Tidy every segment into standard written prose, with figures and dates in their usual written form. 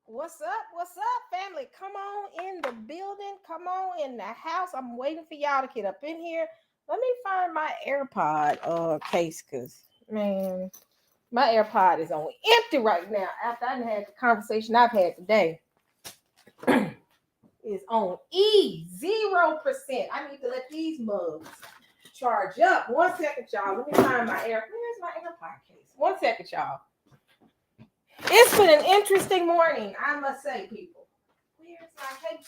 What's up? What's up, family? Come on in the building. Come on in the house. I'm waiting for y'all to get up in here. Let me find my AirPod case, cause man, my AirPod is on empty right now. After I had the conversation I've had today, is on E 0%. I need to let these mugs charge up. 1 second, y'all. Let me find my air. Where's my AirPod case? 1 second, y'all. It's been an interesting morning, I must say, people. Where's my case?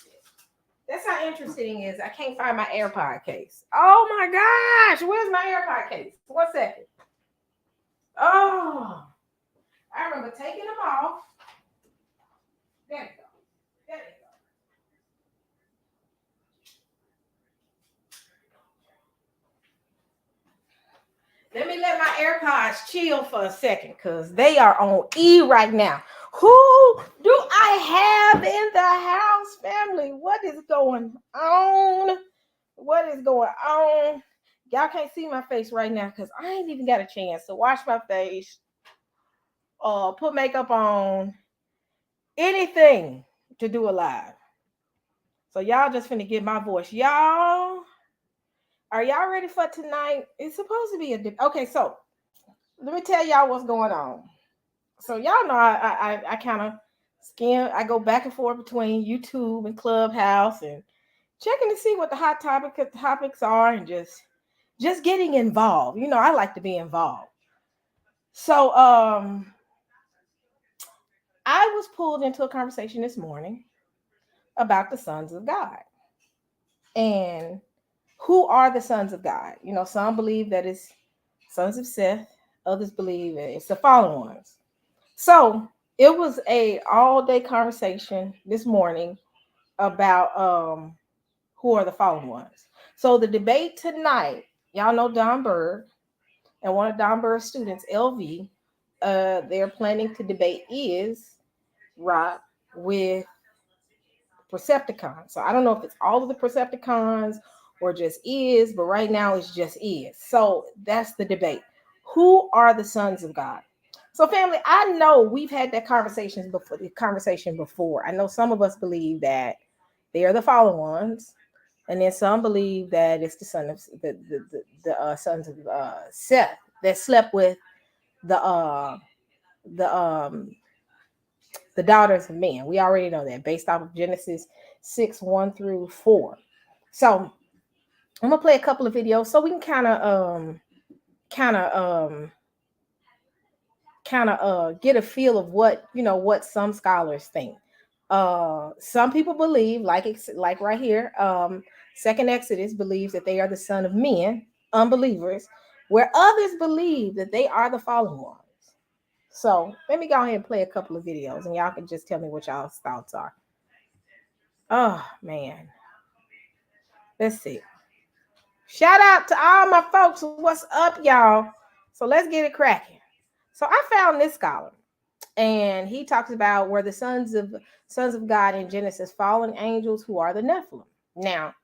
That's how interesting it is. I can't find my AirPod case. Oh my gosh, where's my AirPod case? 1 second. Oh, I remember taking them off. There we go. There we go. Let me let my AirPods chill for a second because they are on E right now. Who do I have in the house, family? What is going on? What is going on? Y'all can't see my face right now because I ain't even got a chance to wash my face, put makeup on, anything to do a live. So y'all just finna get my voice. Y'all, are y'all ready for tonight? It's supposed to be okay. So let me tell y'all what's going on. So y'all know I kind of skim. I go back and forth between YouTube and Clubhouse and checking to see what the hot topics are and just getting involved. You know, I like to be involved. So I was pulled into a conversation this morning about the sons of God. And who are the sons of God? You know, some believe that it's sons of Seth, others believe it's the fallen ones. So it was a all-day conversation this morning about who are the fallen ones. So the debate tonight, y'all know Don Berg and one of Don Berg's students, LV, they're planning to debate is Rock with Percepticons. So I don't know if it's all of the Percepticons or just is, but right now it's just is. So that's the debate. Who are the sons of God? So family, I know we've had that conversation before. I know some of us believe that they are the fallen ones, and then some believe that it's the son of the sons of Seth that slept with the the um the daughters of men. We already know that based off of Genesis 6:1 through 4. So I'm gonna play a couple of videos so we can kind of get a feel of what some scholars think. Some people believe, like right here, Second Exodus believes that they are the son of men, unbelievers, where others believe that they are the fallen ones. So let me go ahead and play a couple of videos, and y'all can just tell me what y'all's thoughts are. Oh man, let's see. Shout out to all my folks. What's up, y'all? So let's get it cracking. So I found this scholar, and he talks about where the sons of God in Genesis, fallen angels who are the Nephilim. Now,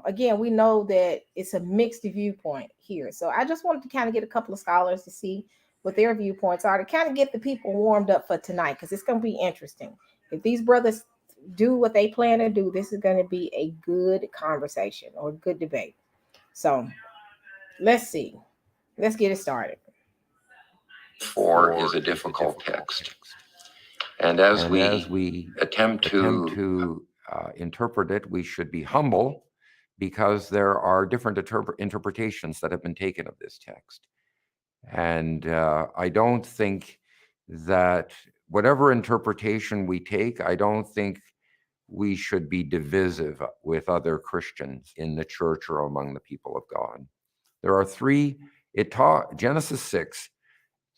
again, we know that it's a mixed viewpoint here. So I just wanted to kind of get a couple of scholars to see what their viewpoints are to kind of get the people warmed up for tonight because it's going to be interesting. If these brothers do what they plan to do, this is going to be a good conversation or a good debate. So let's see. Let's get it started. 4 is a difficult text. And as we attempt to interpret it, we should be humble because there are different interpretations that have been taken of this text. And I don't think that whatever interpretation we take, I don't think we should be divisive with other Christians in the church or among the people of God. There are three. Genesis 6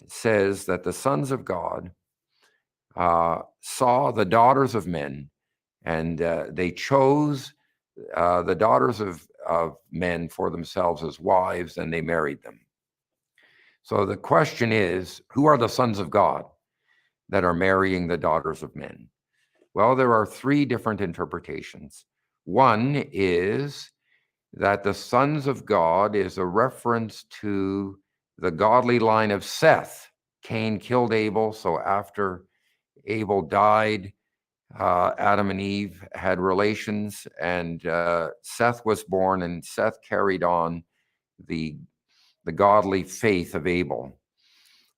says that the sons of God saw the daughters of men, and they chose the daughters of men for themselves as wives, and they married them. So the question is, who are the sons of God that are marrying the daughters of men? Well, there are three different interpretations. One is that the sons of God is a reference to the godly line of Seth. Cain killed Abel, so after Abel died, Adam and Eve had relations, and Seth was born, and Seth carried on the godly faith of Abel.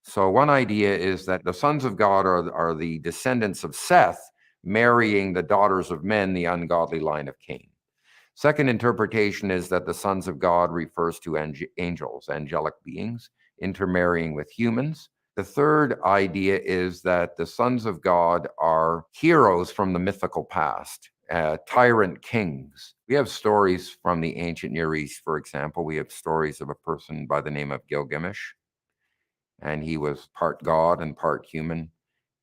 So one idea is that the sons of God are the descendants of Seth, marrying the daughters of men, the ungodly line of Cain. Second interpretation is that the sons of God refers to angels, angelic beings, intermarrying with humans. The third idea is that the sons of God are heroes from the mythical past, tyrant kings. We have stories from the ancient Near East, for example. We have stories of a person by the name of Gilgamesh, and he was part God and part human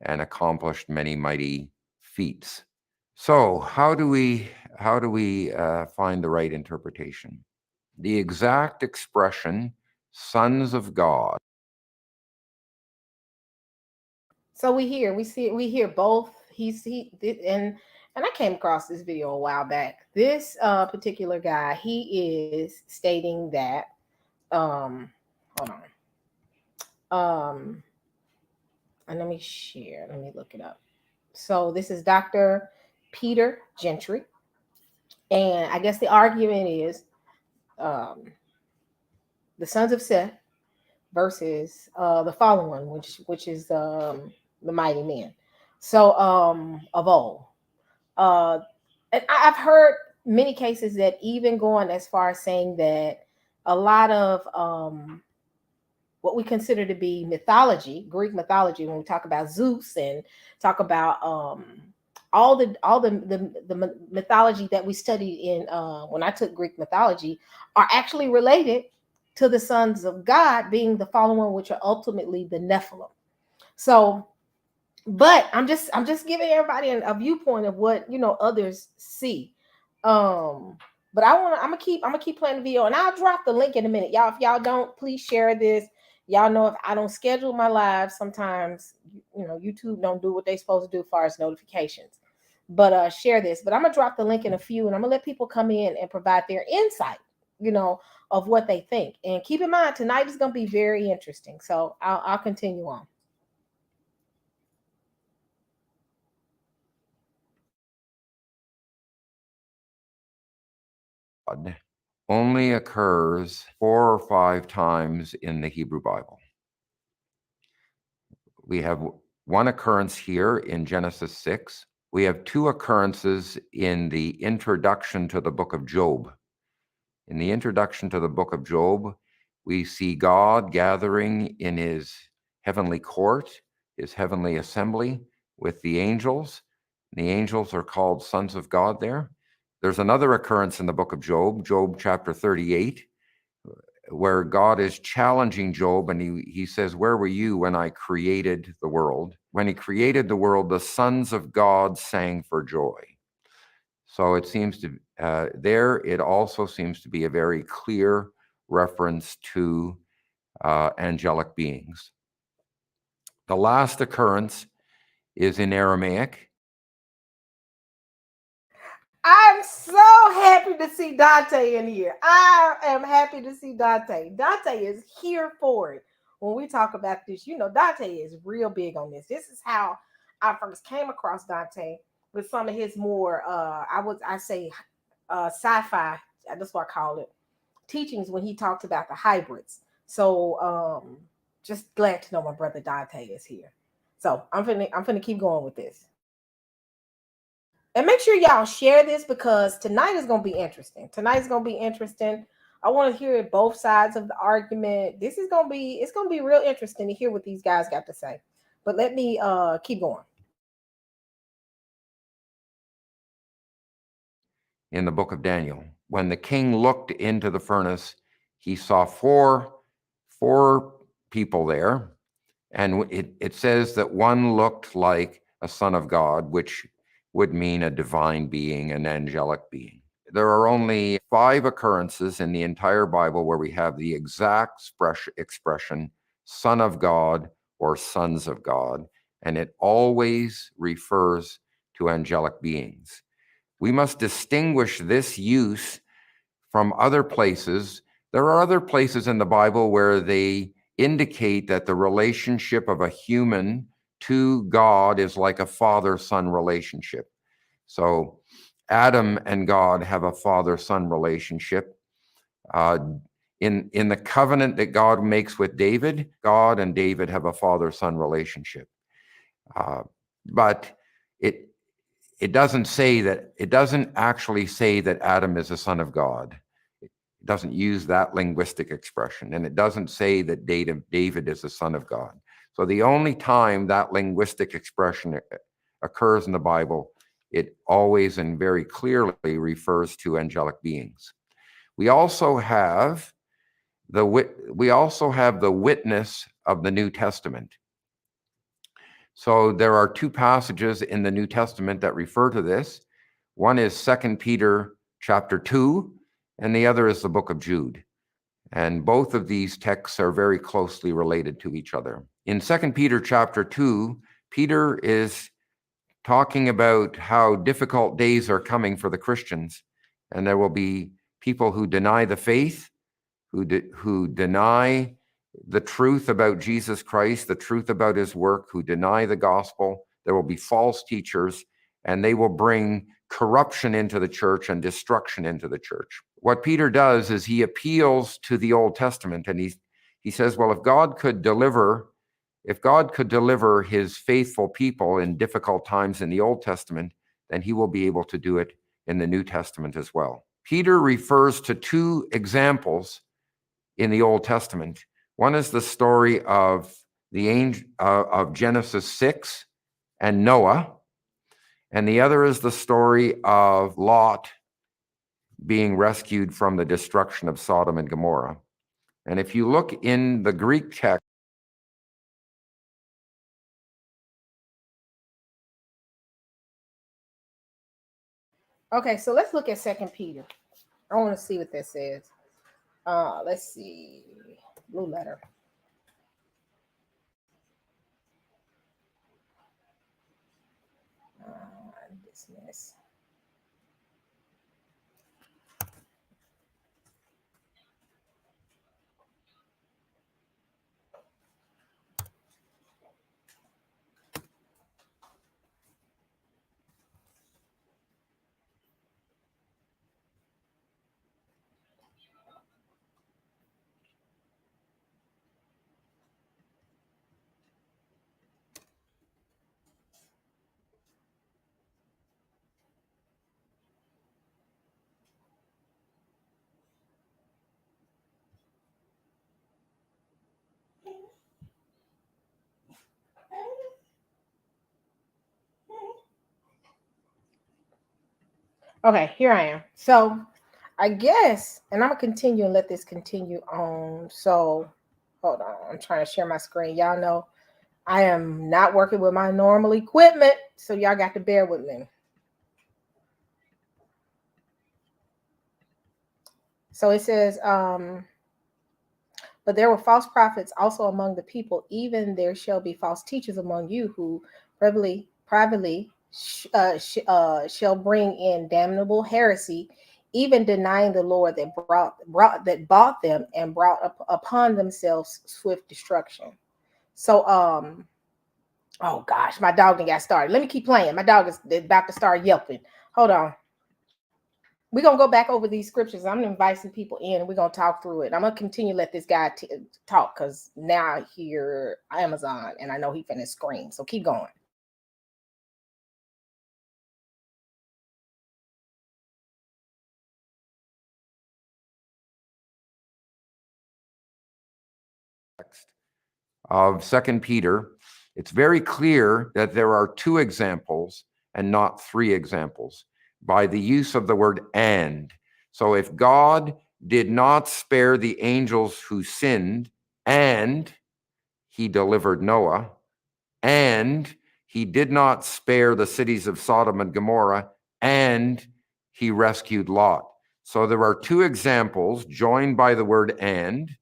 and accomplished many mighty feats. So how do we find the right interpretation? The exact expression, sons of God. So we hear both. And I came across this video a while back. This particular guy, he is stating that hold on. And let me look it up. So this is Dr. Peter Gentry. And I guess the argument is the sons of Seth versus the fallen one, which is the mighty men. So of old. And I've heard many cases that even going as far as saying that a lot of what we consider to be mythology, Greek mythology, when we talk about Zeus and talk about all the mythology that we studied in when I took Greek mythology, are actually related to the sons of God being the fallen one, which are ultimately the Nephilim. So, but I'm just giving everybody a viewpoint of what others see. But I'm gonna keep playing the video, and I'll drop the link in a minute, y'all. If y'all don't, please share this. Y'all know if I don't schedule my lives, sometimes YouTube don't do what they're supposed to do as far as notifications. But share this. But I'm gonna drop the link in a few, and I'm gonna let people come in and provide their insight, of what they think. And keep in mind, tonight is gonna be very interesting. So I'll continue on. Only occurs 4 or 5 times in the Hebrew Bible. We have one occurrence here in Genesis 6. We have 2 occurrences in the introduction to the book of Job. In the introduction to the book of Job, we see God gathering in his heavenly court, his heavenly assembly with the angels. The angels are called sons of God there. There's another occurrence in the book of Job, Job chapter 38, where God is challenging Job, and he says, where were you when I created the world? When he created the world, the sons of God sang for joy. So it seems to, it also seems to be a very clear reference to angelic beings. The last occurrence is in Aramaic. I'm so happy to see Dante in here. I am happy to see Dante. Dante is here for it. When we talk about this, Dante is real big on this. This is how I first came across Dante, with some of his more, sci-fi, that's what I call it, teachings, when he talks about the hybrids. So just glad to know my brother Dante is here. So I'm finna keep going with this. And make sure y'all share this, because tonight is going to be interesting. I want to hear both sides of the argument. It's going to be real interesting to hear what these guys got to say. But let me keep going. In the book of Daniel, when the king looked into the furnace, he saw four people there. And it says that one looked like a son of God, which would mean a divine being, an angelic being. There are only 5 occurrences in the entire Bible where we have the exact expression, son of God or sons of God, and it always refers to angelic beings. We must distinguish this use from other places. There are other places in the Bible where they indicate that the relationship of a human to God is like a father-son relationship. So Adam and God have a father-son relationship. In the covenant that God makes with David, God and David have a father-son relationship. But it doesn't actually say that Adam is a son of God. It doesn't use that linguistic expression, and it doesn't say that David is a son of God. So the only time that linguistic expression occurs in the Bible, it always and very clearly refers to angelic beings. We also have the witness of the New Testament. So there are two passages in the New Testament that refer to this. One is 2 Peter chapter 2, and the other is the book of Jude. And both of these texts are very closely related to each other. In 2 Peter chapter 2, Peter is talking about how difficult days are coming for the Christians, and there will be people who deny the faith, who deny the truth about Jesus Christ, the truth about his work, who deny the gospel. There will be false teachers, and they will bring corruption into the church and destruction into the church. What Peter does is he appeals to the Old Testament, and he says, well, if God could deliver his faithful people in difficult times in the Old Testament, then he will be able to do it in the New Testament as well. Peter refers to two examples in the Old Testament. One is the story of the angel of Genesis 6 and Noah, and the other is the story of Lot being rescued from the destruction of Sodom and Gomorrah. And if you look in the Greek text, Okay, so let's look at 2 Peter. I want to see what that says. Let's see. Blue letter. Dismiss. Okay, here I am. So I guess, and I'm gonna continue and let this continue on. So hold on, I'm trying to share my screen. Y'all know I am not working with my normal equipment, so y'all got to bear with me. So it says, but there were false prophets also among the people, even there shall be false teachers among you who privately shall bring in damnable heresy, even denying the Lord that bought them and brought upon themselves swift destruction. So oh gosh, my dog got started. Let me keep playing. My dog is about to start yelping. Hold on. We're going to go back over these scriptures. I'm inviting people in and we're going to talk through it. I'm going to continue to let this guy talk because now I hear Amazon and I know he finna scream. So keep going. Of 2 Peter, it's very clear that there are two examples and not three examples by the use of the word and. So if God did not spare the angels who sinned, and he delivered Noah, and he did not spare the cities of Sodom and Gomorrah, and he rescued Lot. So there are two examples joined by the word and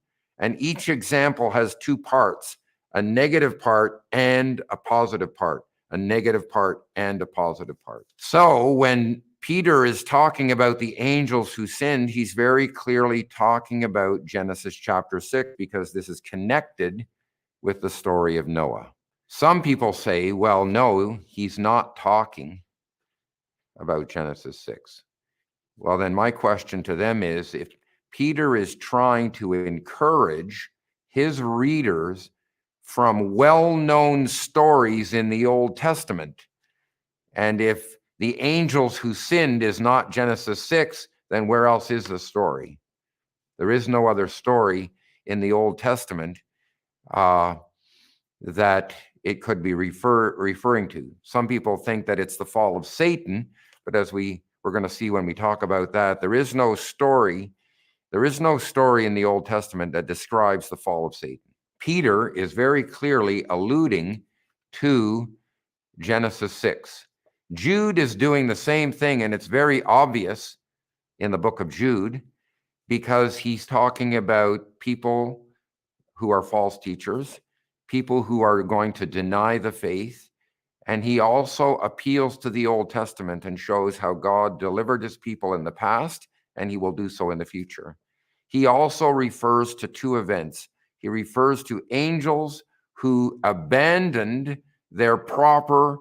each example has two parts, a negative part and a positive part, a negative part and a positive part. So when Peter is talking about the angels who sinned, he's very clearly talking about Genesis chapter 6 because this is connected with the story of Noah. Some people say, well, no, he's not talking about Genesis 6. Well, then my question to them is, if Peter is trying to encourage his readers from well-known stories in the Old Testament, and if the angels who sinned is not Genesis 6, then where else is the story? There is no other story in the Old Testament that it could be referring to. Some people think that it's the fall of Satan, but as we're going to see when we talk about that, there is no story in the Old Testament that describes the fall of Satan. Peter is very clearly alluding to Genesis 6. Jude is doing the same thing, and it's very obvious in the book of Jude, because he's talking about people who are false teachers, people who are going to deny the faith. And he also appeals to the Old Testament and shows how God delivered his people in the past, and he will do so in the future. He also refers to two events. He refers to angels who abandoned their proper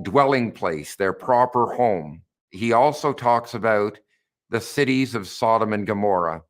dwelling place, their proper home. He also talks about the cities of Sodom and Gomorrah.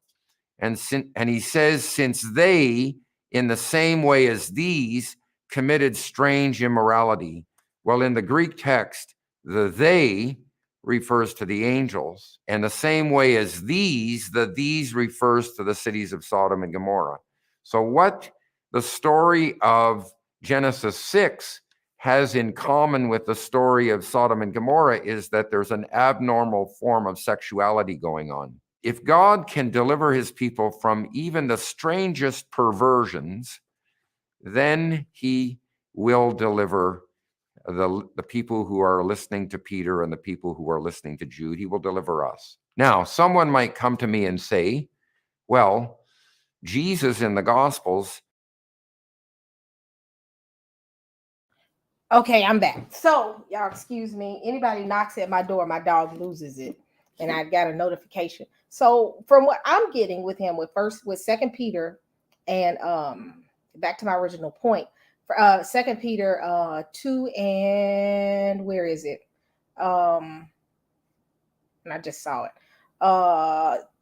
And he says, since they, in the same way as these, committed strange immorality. Well, in the Greek text, the they refers to the angels, and the same way as these, the these refers to the cities of Sodom and Gomorrah. So what the story of Genesis 6 has in common with the story of Sodom and Gomorrah is that there's an abnormal form of sexuality going on. If God can deliver his people from even the strangest perversions, then he will deliver the people who are listening to Peter and the people who are listening to Jude. He will deliver us. Now, someone might come to me and say, well, Jesus in the Gospels. Okay, I'm back. So, y'all excuse me. Anybody knocks at my door, my dog loses it. And I got a notification. So, from what I'm getting with him, with 2 Peter, and back to my original point, for 2 Peter 2 and where is it? And I just saw it.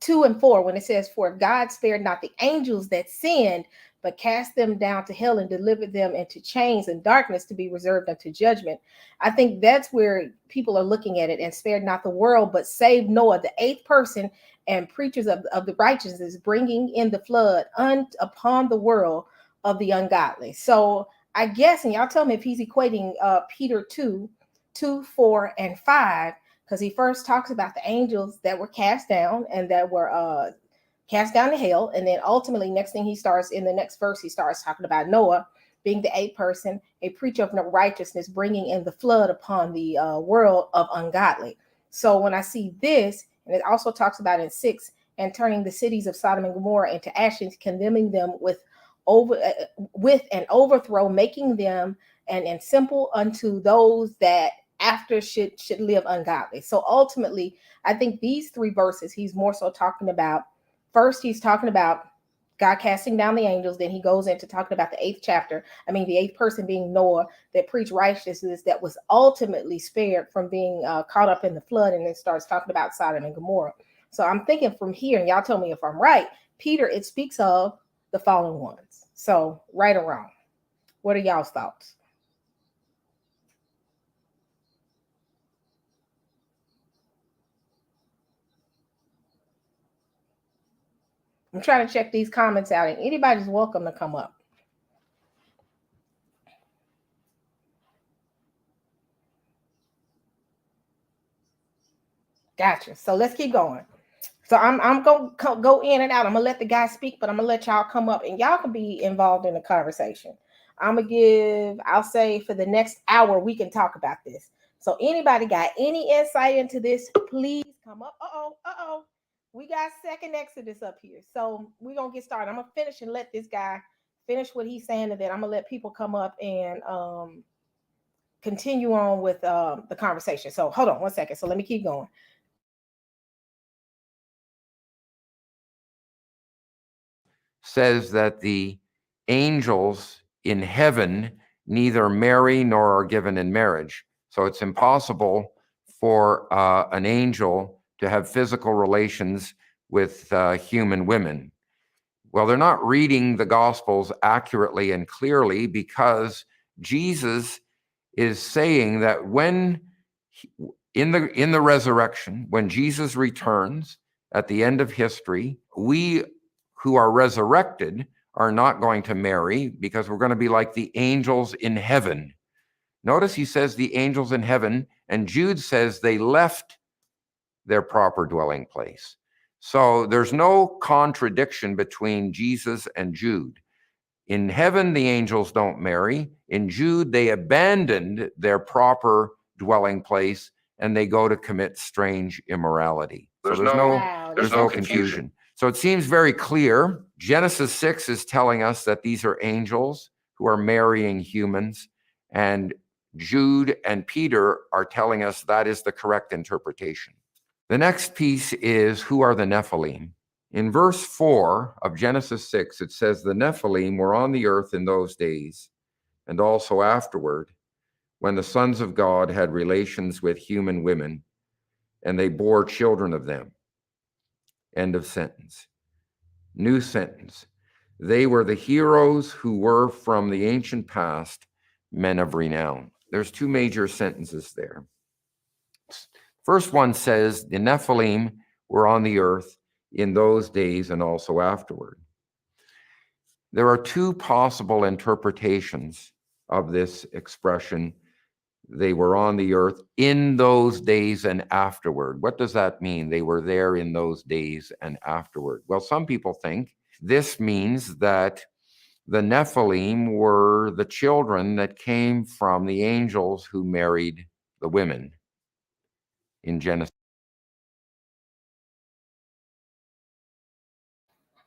2 and 4, when it says, for God spared not the angels that sinned, but cast them down to hell and delivered them into chains and darkness to be reserved unto judgment. I think that's where people are looking at it, and spared not the world, but saved Noah, the eighth person, and preachers of the righteousness, bringing in the flood upon the world of the ungodly. So I guess, and y'all tell me if he's equating Peter 2, 4, and 5, because he first talks about the angels that were cast down and that were cast down to hell. And then ultimately, next thing he starts in the next verse, he starts talking about Noah being the eighth person, a preacher of righteousness, bringing in the flood upon the world of ungodly. So when I see this, and it also talks about in 6, and turning the cities of Sodom and Gomorrah into ashes, condemning them with an overthrow, making them and simple unto those that after should live ungodly. So ultimately, I think these 3 verses, he's more so talking about. First, he's talking about God casting down the angels. Then he goes into talking about the 8th person being Noah, that preached righteousness, that was ultimately spared from being caught up in the flood, and then starts talking about Sodom and Gomorrah. So I'm thinking from here, and y'all tell me if I'm right, Peter, it speaks of the fallen ones. So right or wrong, what are y'all's thoughts? I'm trying to check these comments out, and anybody's welcome to come up. Gotcha. So let's keep going. So I'm going to go in and out. I'm going to let the guy speak, but I'm going to let y'all come up, and y'all can be involved in the conversation. I'll say for the next hour, we can talk about this. So anybody got any insight into this, please come up. Uh-oh. We got second Exodus up here. So we're going to get started. I'm going to finish and let this guy finish what he's saying, and then I'm going to let people come up and continue on with the conversation. So hold on one second. So let me keep going. Says that the angels in heaven neither marry nor are given in marriage. So it's impossible for an angel to have physical relations with human women. Well, they're not reading the Gospels accurately and clearly, because Jesus is saying that when in the resurrection, when Jesus returns at the end of history, we who are resurrected are not going to marry, because we're going to be like the angels in heaven. Notice he says the angels in heaven, and Jude says they left their proper dwelling place. So there's no contradiction between Jesus and Jude. In heaven, the angels don't marry. In Jude, they abandoned their proper dwelling place and they go to commit strange immorality. So there's no confusion. So it seems very clear. Genesis 6 is telling us that these are angels who are marrying humans, and Jude and Peter are telling us that is the correct interpretation. The next piece is, who are the Nephilim? In verse 4 of Genesis 6, it says, the Nephilim were on the earth in those days, and also afterward, when the sons of God had relations with human women, and they bore children of them. End of sentence. New sentence. They were the heroes who were from the ancient past, men of renown. There's two major sentences there. First one says, the Nephilim were on the earth in those days and also afterward. There are two possible interpretations of this expression. They were on the earth in those days and afterward. What does that mean? They were there in those days and afterward. Well, some people think this means that the Nephilim were the children that came from the angels who married the women in Genesis.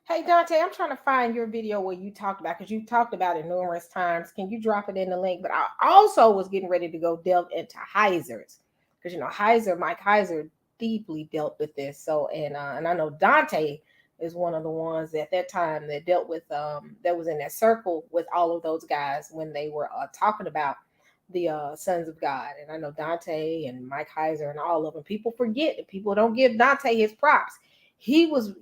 Hey, Dante, I'm trying to find your video where you talked about, because you talked about it numerous times. Can you drop it in the link? But I also was getting ready to go delve into Heiser's, because, Mike Heiser deeply dealt with this. So, and I know Dante is one of the ones at that time that dealt with, that was in that circle with all of those guys when they were talking about the sons of God. And I know Dante and Mike Heiser and all of them. People forget that people don't give Dante his props. He was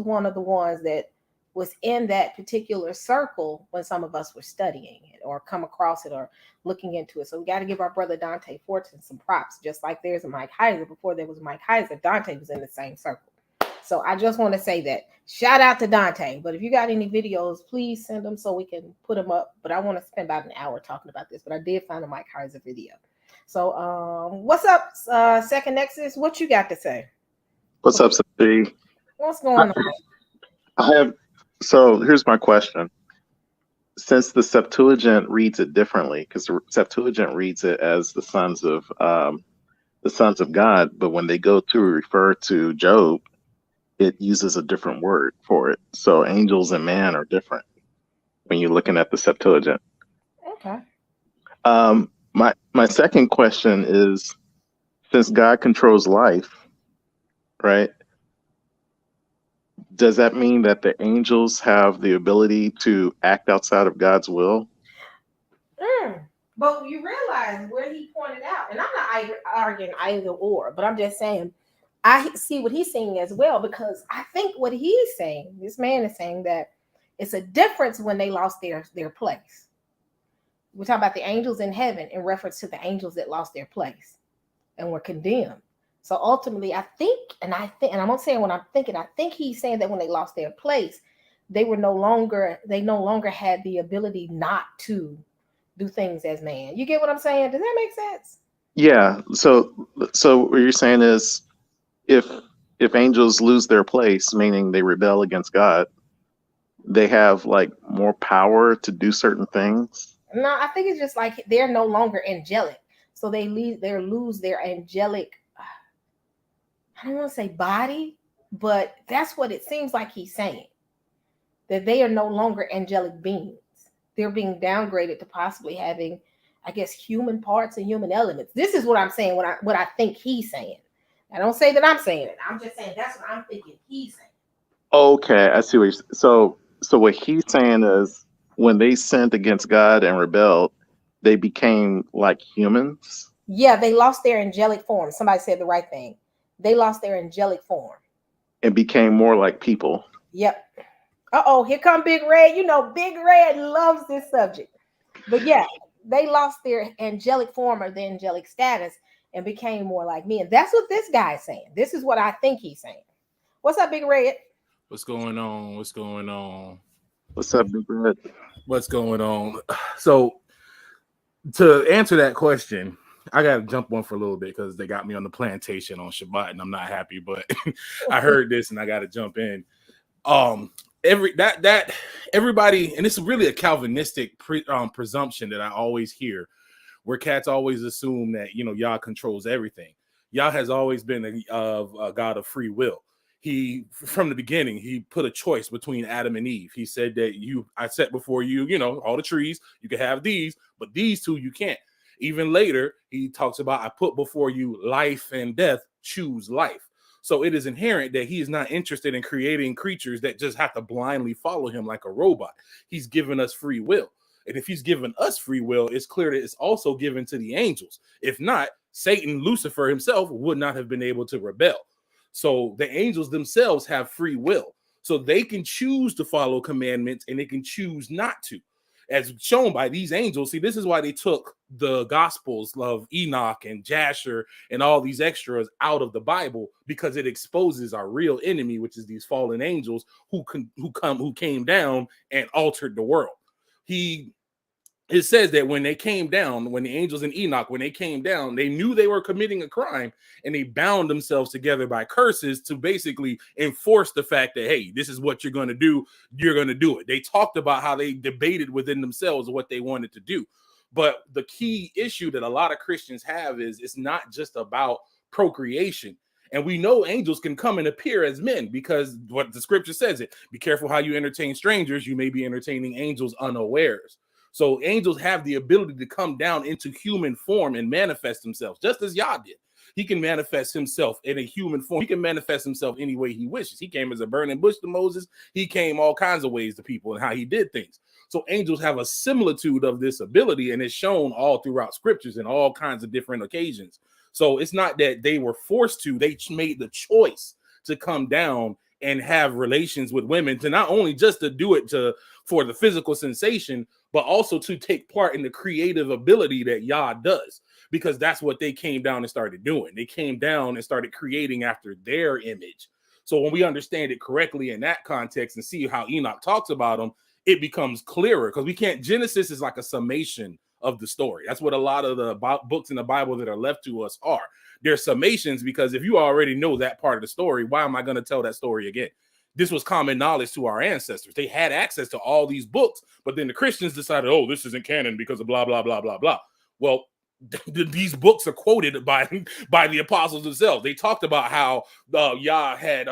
one of the ones that was in that particular circle when some of us were studying it or come across it or looking into it. So we got to give our brother Dante Fortune some props, just like there's a Mike Heiser. Before there was Mike Heiser, Dante was in the same circle. So I just want to say that. Shout out to Dante. But if you got any videos, please send them so we can put them up. But I want to spend about an hour talking about this. But I did find a Mike Heiser video. So what's up, Second Nexus? What you got to say? What's up, Sophie? What's going on? So here's my question. Since the Septuagint reads it differently, because the Septuagint reads it as the sons of God, but when they go to refer to Job, it uses a different word for it. So angels and man are different when you're looking at the Septuagint. Okay. My second question is, since God controls life, right? Does that mean that the angels have the ability to act outside of God's will? But you realize where he pointed out, and I'm not arguing either or, but I'm just saying, I see what he's saying as well, because I think what he's saying, this man is saying that it's a difference when they lost their place. We're talking about the angels in heaven in reference to the angels that lost their place and were condemned. So ultimately, I think, and I'm not saying what I'm thinking, I think he's saying that when they lost their place, they no longer had the ability not to do things as man. You get what I'm saying? Does that make sense? Yeah. So what you're saying is, if angels lose their place, meaning they rebel against God, they have like more power to do certain things? No, I think it's just like they're no longer angelic. So they lose their angelic, I don't want to say body, but that's what it seems like he's saying. That they are no longer angelic beings. They're being downgraded to possibly having, I guess, human parts and human elements. This is what I'm saying, what I think he's saying. I don't say that I'm saying it. I'm just saying that's what I'm thinking he's saying. Okay, I see what you're saying. So what he's saying is, when they sinned against God and rebelled, they became like humans. Yeah, they lost their angelic form. Somebody said the right thing. They lost their angelic form. It became more like people. Yep. Uh-oh, here come Big Red. You know, Big Red loves this subject. But yeah, they lost their angelic form or their angelic status and became more like me. And that's what this guy is saying. This is what I think he's saying. What's up, Big Red? What's going on? What's going on? What's up, Big Red? What's going on? So, to answer that question, I got to jump on for a little bit because they got me on the plantation on Shabbat and I'm not happy, but I heard this and I got to jump in. Everybody, and it's really a Calvinistic presumption that I always hear, where cats always assume that, you know, Yah controls everything. Yah has always been a God of free will. He, from the beginning, he put a choice between Adam and Eve. He said that I set before you, you know, all the trees, you can have these, but these two you can't. Even later, he talks about, I put before you life and death, choose life. So it is inherent that he is not interested in creating creatures that just have to blindly follow him like a robot. He's given us free will. And if he's given us free will, it's clear that it's also given to the angels. If not, Satan, Lucifer himself, would not have been able to rebel. So the angels themselves have free will. So they can choose to follow commandments and they can choose not to. As shown by these angels, see, this is why they took the Gospels of Enoch and Jasher and all these extras out of the Bible, because it exposes our real enemy, which is these fallen angels who came down and altered the world. It says that when they came down, when the angels in Enoch, when they came down, they knew they were committing a crime and they bound themselves together by curses to basically enforce the fact that, hey, this is what you're going to do. You're going to do it. They talked about how they debated within themselves what they wanted to do. But the key issue that a lot of Christians have is it's not just about procreation. And we know angels can come and appear as men because what the scripture says it. Be careful how you entertain strangers. You may be entertaining angels unawares. So angels have the ability to come down into human form and manifest themselves, just as Yah did. He can manifest himself in a human form. He can manifest himself any way he wishes. He came as a burning bush to Moses. He came all kinds of ways to people and how he did things. So angels have a similitude of this ability, and it's shown all throughout scriptures in all kinds of different occasions. So it's not that they were forced to, they made the choice to come down and have relations with women, to not only just to do it for the physical sensation, but also to take part in the creative ability that Yah does, because that's what they came down and started doing. They came down and started creating after their image. So when we understand it correctly in that context and see how Enoch talks about them, it becomes clearer, because Genesis is like a summation of the story. That's what a lot of the books in the Bible that are left to us are. They're summations, because if you already know that part of the story, why am I going to tell that story again? This was common knowledge to our ancestors. They had access to all these books, but then the Christians decided, oh, this isn't canon because of blah, blah, blah, blah, blah. Well, these books are quoted by the apostles themselves. They talked about how Yah had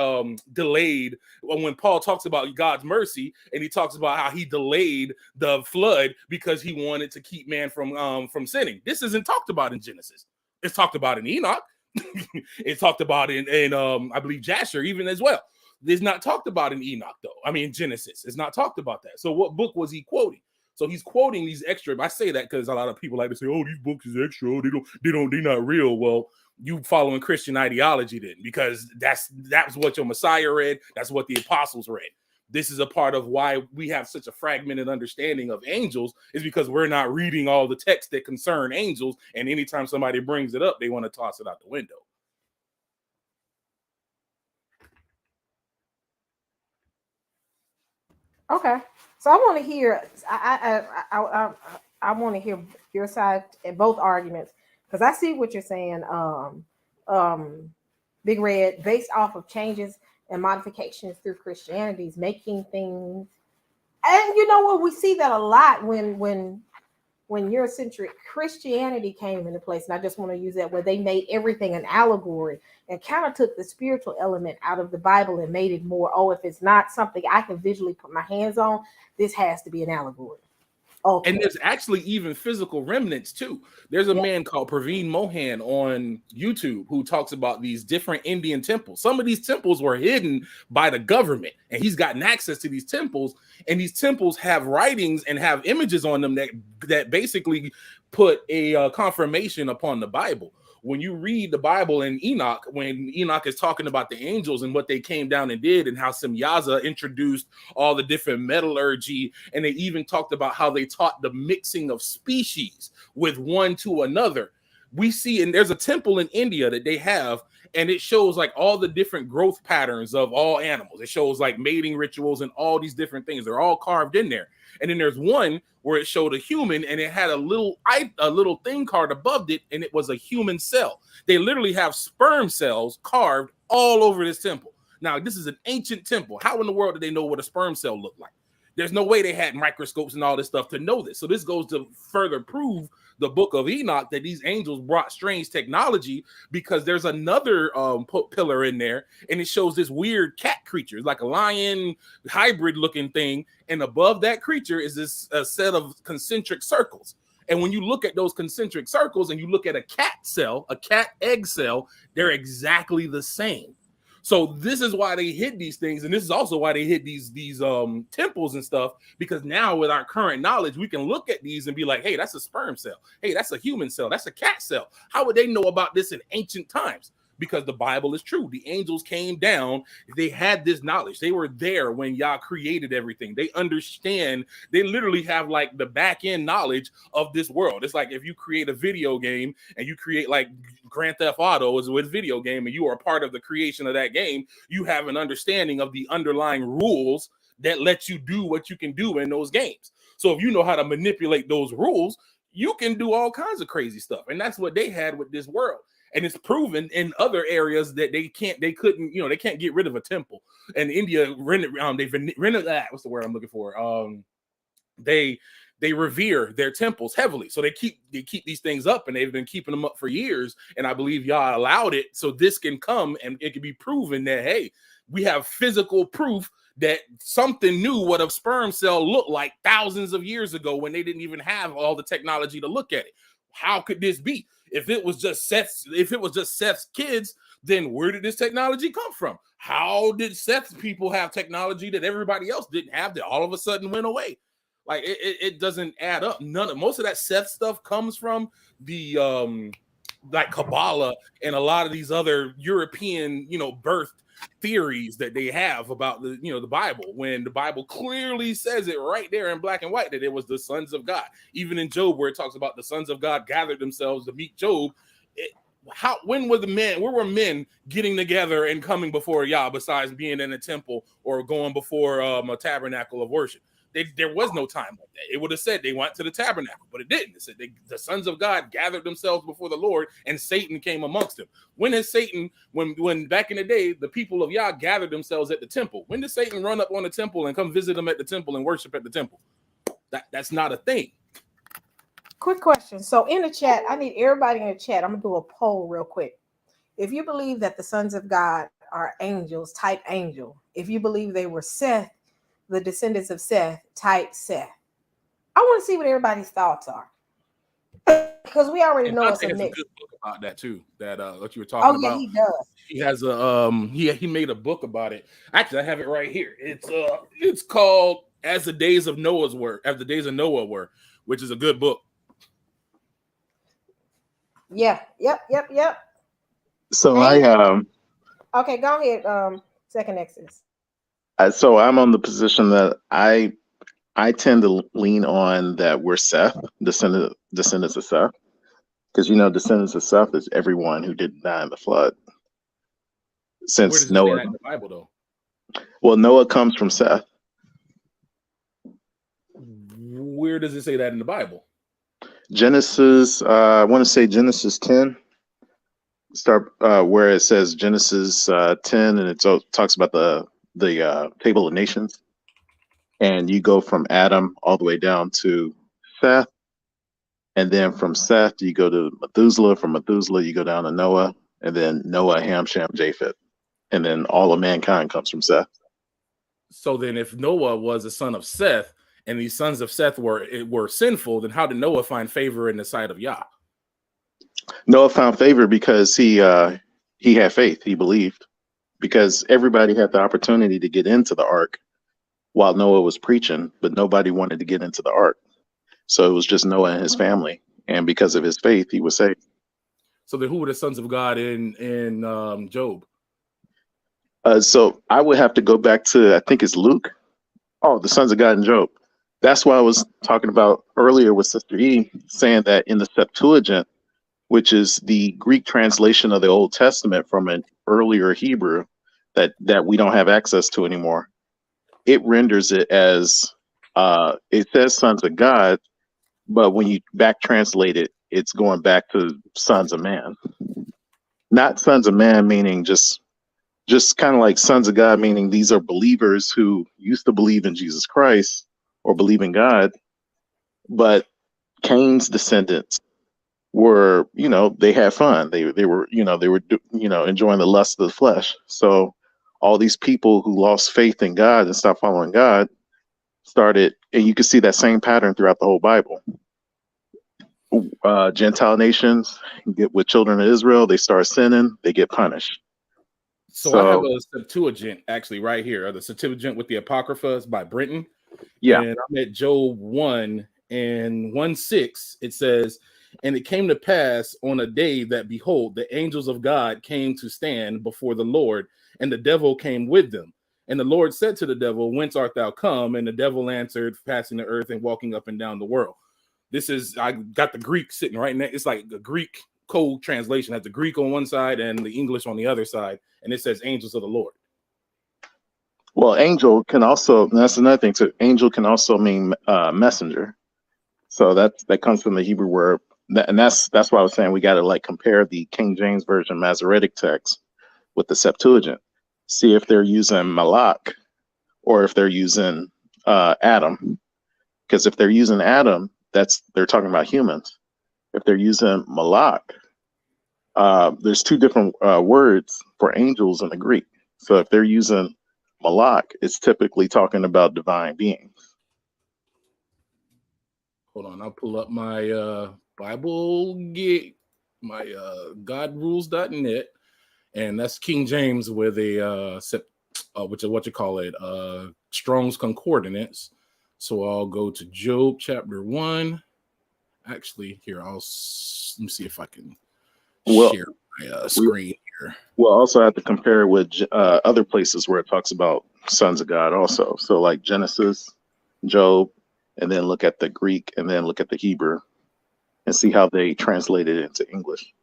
delayed, when Paul talks about God's mercy, and he talks about how he delayed the flood because he wanted to keep man from sinning. This isn't talked about in Genesis. It's talked about in Enoch. It's talked about in I believe Jasher even as well. It's not talked about in Enoch, though. I mean, Genesis. It's not talked about that. So what book was he quoting? So he's quoting these extra. I say that because a lot of people like to say, oh, these books is extra. Oh, they're not real. Well, you following Christian ideology then, because that's what your Messiah read. That's what the apostles read. This is a part of why we have such a fragmented understanding of angels, is because we're not reading all the texts that concern angels. And anytime somebody brings it up, they want to toss it out the window. Okay, so I want to hear. I want to hear your side in both arguments, because I see what you're saying. Big Red, based off of changes and modifications through Christianity's making things, and you know what, we see that a lot when Eurocentric Christianity came into place, and I just want to use that, where they made everything an allegory and kind of took the spiritual element out of the Bible and made it more, oh, if it's not something I can visually put my hands on, this has to be an allegory. Okay. And there's actually even physical remnants too. There's a man called Praveen Mohan on YouTube who talks about these different Indian temples. Some of these temples were hidden by the government, and he's gotten access to these temples. And these temples have writings and have images on them that basically put a confirmation upon the Bible. When you read the Bible in Enoch, when Enoch is talking about the angels and what they came down and did, and how Semyaza introduced all the different metallurgy, and they even talked about how they taught the mixing of species with one to another. We see, and there's a temple in India that they have, and it shows like all the different growth patterns of all animals. It shows like mating rituals and all these different things. They're all carved in there. And then there's one where it showed a human, and it had a little thing carved above it, and it was a human cell. They literally have sperm cells carved all over this temple. Now, this is an ancient temple. How in the world did they know what a sperm cell looked like? There's no way they had microscopes and all this stuff to know this. So this goes to further prove the book of Enoch that these angels brought strange technology, because there's another pillar in there, and it shows this weird cat creature. It's like a lion hybrid looking thing. And above that creature is this set of concentric circles. And when you look at those concentric circles and you look at a cat cell, a cat egg cell, they're exactly the same. So this is why they hid these things, and this is also why they hid these temples and stuff, because now with our current knowledge, we can look at these and be like, hey, that's a sperm cell. Hey, that's a human cell. That's a cat cell. How would they know about this in ancient times? Because the Bible is true. The angels came down. They had this knowledge. They were there when Yah created everything. They understand. They literally have like the back end knowledge of this world. It's like if you create a video game and you create like Grand Theft Auto is with video game, and you are a part of the creation of that game, you have an understanding of the underlying rules that let you do what you can do in those games. So if you know how to manipulate those rules, you can do all kinds of crazy stuff. And that's what they had with this world. And it's proven in other areas that they can't get rid of a temple. And India what's the word I'm looking for? They revere their temples heavily. So they keep these things up, and they've been keeping them up for years. And I believe Yah allowed it so this can come and it can be proven that, hey, we have physical proof that something knew what a sperm cell looked like thousands of years ago when they didn't even have all the technology to look at it. How could this be? If it was just Seth's kids, then where did this technology come from? How did Seth's people have technology that everybody else didn't have that all of a sudden went away? Like it doesn't add up. Most of that Seth stuff comes from the like Kabbalah and a lot of these other European, birth theories that they have about the Bible, when the Bible clearly says it right there in black and white that it was the sons of God. Even in Job, where it talks about the sons of God gathered themselves to meet Job. Where were men getting together and coming before Yah besides being in a temple or going before a tabernacle of worship? There was no time like that. It would have said they went to the tabernacle, but it didn't. It said the sons of God gathered themselves before the Lord, and Satan came amongst them. When is Satan, when back in the day, the people of Yah gathered themselves at the temple? When did Satan run up on the temple and come visit them at the temple and worship at the temple? That's not a thing. Quick question. So in the chat, I need everybody in the chat. I'm going to do a poll real quick. If you believe that the sons of God are angels, type angel. If you believe they were Seth, the descendants of Seth, type Seth. I want to see what everybody's thoughts are, because we already know it's a mix. Good book about that too. That what you were talking about. He does. He has a he made a book about it. Actually, I have it right here. It's called As the Days of Noah Were, which is a good book. Yeah. Yep. So Okay, go ahead. Second Exodus. So I'm on the position that I tend to lean on that we're Seth, descendants of Seth, because descendants of Seth is everyone who didn't die in the flood. Since Noah, in the Bible though. Well, Noah comes from Seth. Where does it say that in the Bible? Genesis, I want to say Genesis 10. Start where it says Genesis 10, and it talks about the Table of Nations, and you go from Adam all the way down to Seth, and then from Seth you go to Methuselah. From Methuselah you go down to Noah, and then Noah, Ham, Shem, Japheth, and then all of mankind comes from Seth. So then, if Noah was a son of Seth, and these sons of Seth were sinful, then how did Noah find favor in the sight of Yah? Noah found favor because he had faith. He believed, because everybody had the opportunity to get into the ark while Noah was preaching, but nobody wanted to get into the ark. So it was just Noah and his family, and because of his faith, he was saved. So then, who were the sons of God in Job? So I would have to go back to, I think it's Luke. Oh, the sons of God in Job. That's why I was talking about earlier with Sister E, saying that in the Septuagint, which is the Greek translation of the Old Testament from an earlier Hebrew that we don't have access to anymore, it renders it as, it says sons of God, but when you back translate it, it's going back to sons of man. Not sons of man meaning just kind of like sons of God, meaning these are believers who used to believe in Jesus Christ or believe in God, but Cain's descendants were, they had fun. They were enjoying the lust of the flesh. So all these people who lost faith in God and stopped following God started, and you can see that same pattern throughout the whole Bible. Gentile nations get with children of Israel, they start sinning, they get punished. So I have a Septuagint actually right here. The Septuagint with the Apocrypha is by Brenton. Yeah. And I'm at Job 1 and 1:6. It says, and it came to pass on a day that, behold, the angels of God came to stand before the Lord, and the devil came with them. And the Lord said to the devil, whence art thou come? And the devil answered, passing the earth and walking up and down the world. I got the Greek sitting right next. It's like a Greek code translation. Has the Greek on one side and the English on the other side. And it says angels of the Lord. Well, angel can also, that's another thing too. Angel can also mean messenger. So that comes from the Hebrew word. And that's why I was saying we got to compare the King James Version Masoretic text with the Septuagint. See if they're using Malak or if they're using Adam. Because if they're using Adam, they're talking about humans. If they're using Malak, there's two different words for angels in the Greek. So if they're using Malak, it's typically talking about divine beings. Hold on, I'll pull up my Bible Gate, my godrules.net, and that's King James with a which is what you call it, Strong's Concordance. So I'll go to Job chapter 1. Actually, here let me see if I can share my screen here. We'll also have to compare it with other places where it talks about sons of God also. So like Genesis, Job, and then look at the Greek and then look at the Hebrew and see how they translated it into English.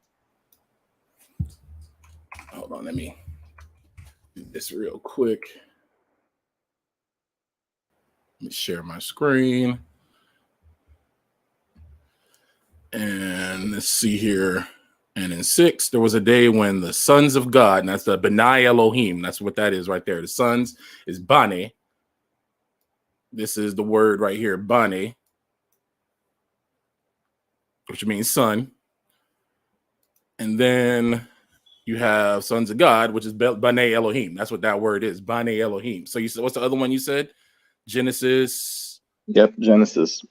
Hold on, let me do this real quick. Let me share my screen. And let's see here. And in 6, there was a day when the sons of God, and that's the Benai Elohim, that's what that is right there. The sons is Bane. This is the word right here, Bane, which means son. And then you have sons of God, which is Bane Elohim. That's what that word is, Bane Elohim. So you said, what's the other one you said? Genesis. Yep, Genesis.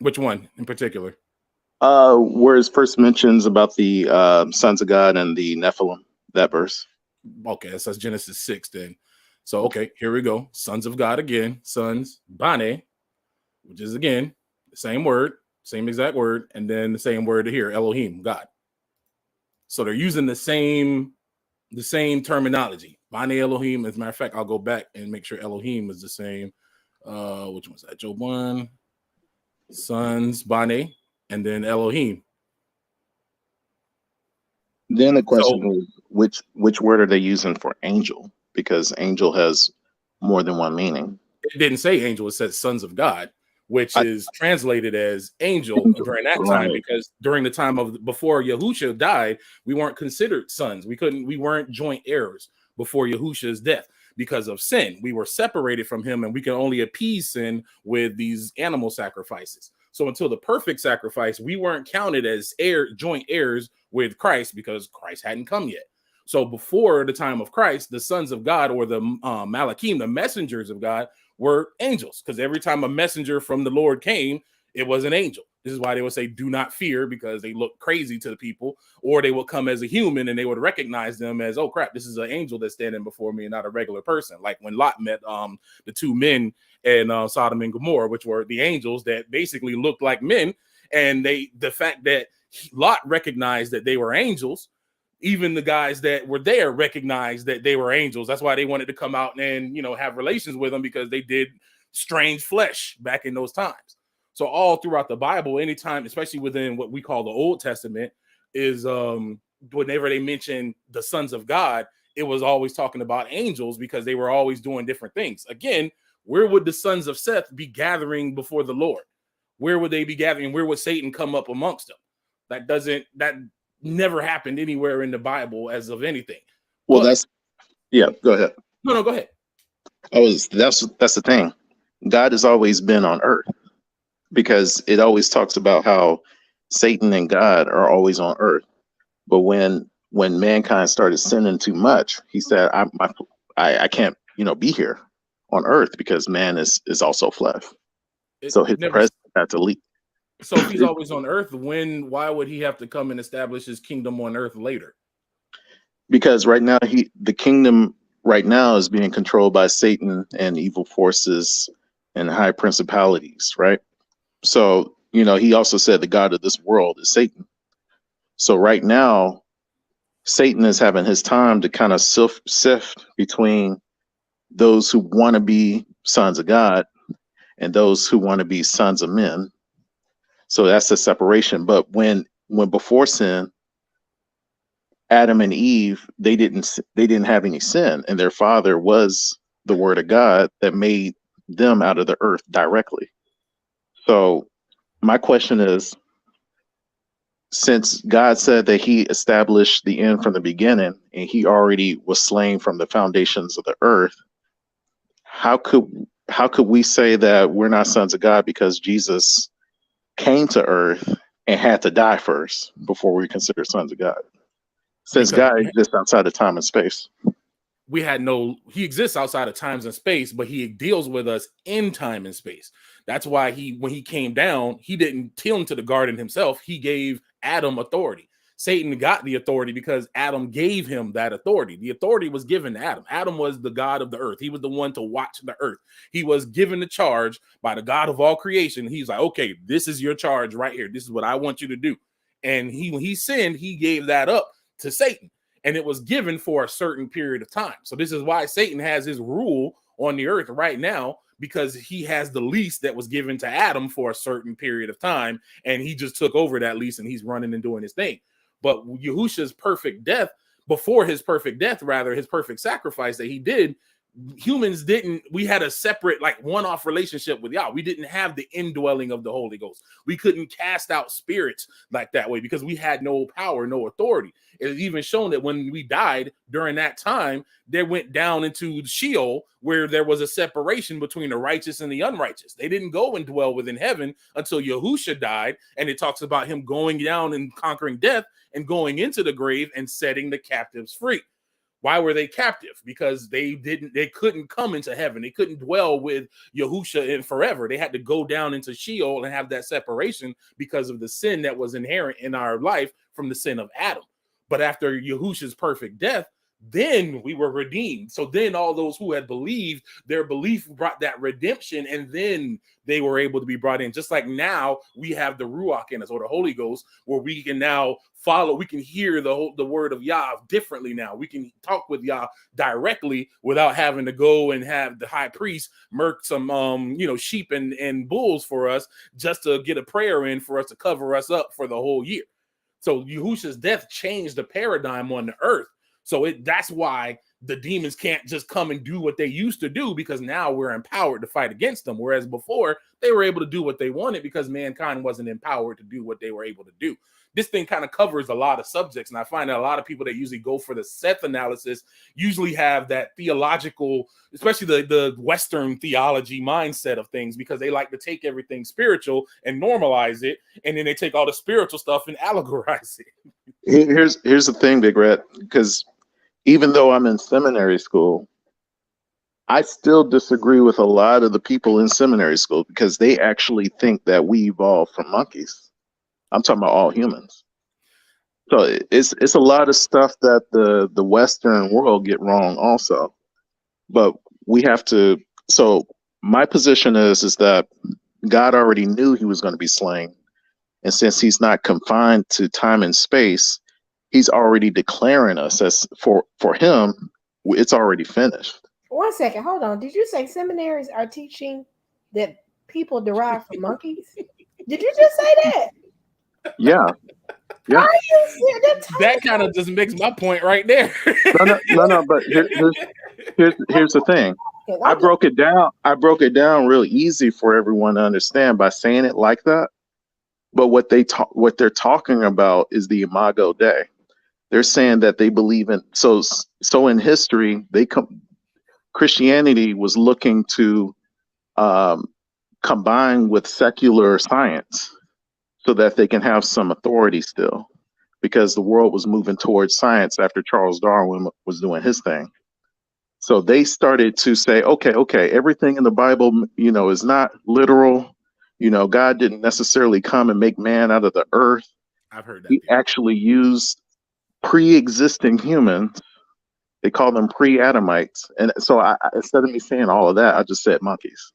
Which one in particular? Where it first mentions about the sons of God and the Nephilim, that verse. Okay, that says Genesis 6 then. So, okay, here we go. Sons of God again. Sons, Bane, which is again, the same word, same exact word, and then the same word here, Elohim, God. So they're using the same terminology. Bane Elohim. As a matter of fact, I'll go back and make sure Elohim is the same. Which one's that? Job 1. Sons, Bane, and then Elohim. Then the question is, which word are they using for angel? Because angel has more than one meaning. It didn't say angel, it says sons of God, which is translated as angel during that time, because during the time of before Yahusha died, we weren't considered sons. We weren't joint heirs before Yahusha's death because of sin. We were separated from him, and we can only appease sin with these animal sacrifices. So until the perfect sacrifice, we weren't counted as joint heirs with Christ because Christ hadn't come yet. So before the time of Christ, the sons of God, or the Malachim, the messengers of God, were angels, because every time a messenger from the Lord came, it was an angel. This is why they would say, do not fear, because they look crazy to the people, or they would come as a human and they would recognize them as, oh crap, this is an angel that's standing before me and not a regular person. Like when Lot met the two men in Sodom and Gomorrah, which were the angels that basically looked like men. And the fact that Lot recognized that they were angels, even the guys that were there recognized that they were angels. That's why they wanted to come out and, you know, have relations with them, because they did strange flesh back in those times. So all throughout the Bible, anytime, especially within what we call the Old Testament, is whenever they mention the sons of God, it was always talking about angels, because they were always doing different things. Again, where would the sons of Seth be gathering before the Lord? Where would they be gathering? Where would Satan come up amongst them? That never happened anywhere in the Bible as of anything. Well, go ahead. No, go ahead. That's the thing. God has always been on earth, because it always talks about how Satan and God are always on earth. But when mankind started sinning too much, he said, I can't, be here on earth, because man is also flesh. So his presence had to leave. So if he's always on earth, why would he have to come and establish his kingdom on earth later? Because right now the kingdom right now is being controlled by Satan and evil forces and high principalities, right? So, he also said the God of this world is Satan. So right now, Satan is having his time to kind of sift between those who want to be sons of God and those who want to be sons of men. So that's the separation. But when before sin, Adam and Eve, they didn't have any sin, and their father was the word of God that made them out of the earth directly. So my question is, since God said that he established the end from the beginning and he already was slain from the foundations of the earth, how could we say that we're not sons of God because Jesus came to earth and had to die first before we consider sons of God? Since God exists outside of time and space. He exists outside of times and space, but he deals with us in time and space. That's why when he came down, he didn't till into the garden himself. He gave Adam authority. Satan got the authority because Adam gave him that authority. The authority was given to Adam. Adam was the God of the earth. He was the one to watch the earth. He was given the charge by the God of all creation. He's like, okay, this is your charge right here. This is what I want you to do. And when he sinned, he gave that up to Satan. And it was given for a certain period of time. So this is why Satan has his rule on the earth right now, because he has the lease that was given to Adam for a certain period of time. And he just took over that lease and he's running and doing his thing. But Yahusha's perfect death, his perfect sacrifice that he did, we had a separate, like, one-off relationship with Yah. We didn't have the indwelling of the Holy Ghost. We couldn't cast out spirits like that way because we had no power, no authority. It's even shown that when we died during that time, they went down into Sheol, where there was a separation between the righteous and the unrighteous. They didn't go and dwell within heaven until Yahusha died, and it talks about him going down and conquering death and going into the grave and setting the captives free. Why were they captive? Because they couldn't come into heaven. They couldn't dwell with Yahusha in forever. They had to go down into Sheol and have that separation because of the sin that was inherent in our life from the sin of Adam. But after Yahusha's perfect death, then we were redeemed. So then all those who had believed, their belief brought that redemption, and then they were able to be brought in. Just like now we have the Ruach in us, or the Holy Ghost, where we can now follow, we can hear the word of Yah differently now. We can talk with Yah directly without having to go and have the high priest murk some sheep and bulls for us just to get a prayer in for us to cover us up for the whole year. So Yahusha's death changed the paradigm on the earth. So that's why the demons can't just come and do what they used to do, because now we're empowered to fight against them. Whereas before, they were able to do what they wanted because mankind wasn't empowered to do what they were able to do. This thing kind of covers a lot of subjects. And I find that a lot of people that usually go for the Seth analysis usually have that theological, especially the Western theology mindset of things, because they like to take everything spiritual and normalize it. And then they take all the spiritual stuff and allegorize it. Here's the thing, Big Red, because even though I'm in seminary school, I still disagree with a lot of the people in seminary school because they actually think that we evolved from monkeys. I'm talking about all humans. So it's a lot of stuff that the Western world get wrong also. But we have to. So my position is that God already knew he was going to be slain, and since he's not confined to time and space, he's already declaring us as for him, it's already finished. 1 second, hold on. Did you say seminaries are teaching that people derive from monkeys? Did you just say that? Yeah. Yeah. Are you serious? That kind of just makes my point right there. No. But here's the thing. I broke it down real easy for everyone to understand by saying it like that. But what they're talking about is the Imago Dei. They're saying that they believe in so in history Christianity was looking to combine with secular science so that they can have some authority still, because the world was moving towards science after Charles Darwin was doing his thing. So they started to say, okay, everything in the Bible, is not literal. God didn't necessarily come and make man out of the earth. I've heard that. He actually used pre-existing humans. They call them pre-Adamites. And so instead of me saying all of that, I just said monkeys.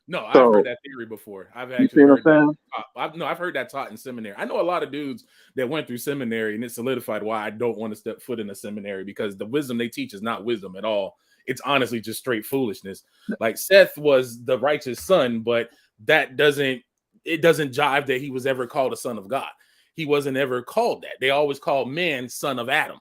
No, I've heard that theory before. I've actually heard that. I've heard that taught in seminary. I know a lot of dudes that went through seminary, and it solidified why I don't want to step foot in a seminary, because the wisdom they teach is not wisdom at all. It's honestly just straight foolishness. Like Seth was the righteous son, but it doesn't jive that he was ever called a son of God. He wasn't ever called that. They always called man son of Adam,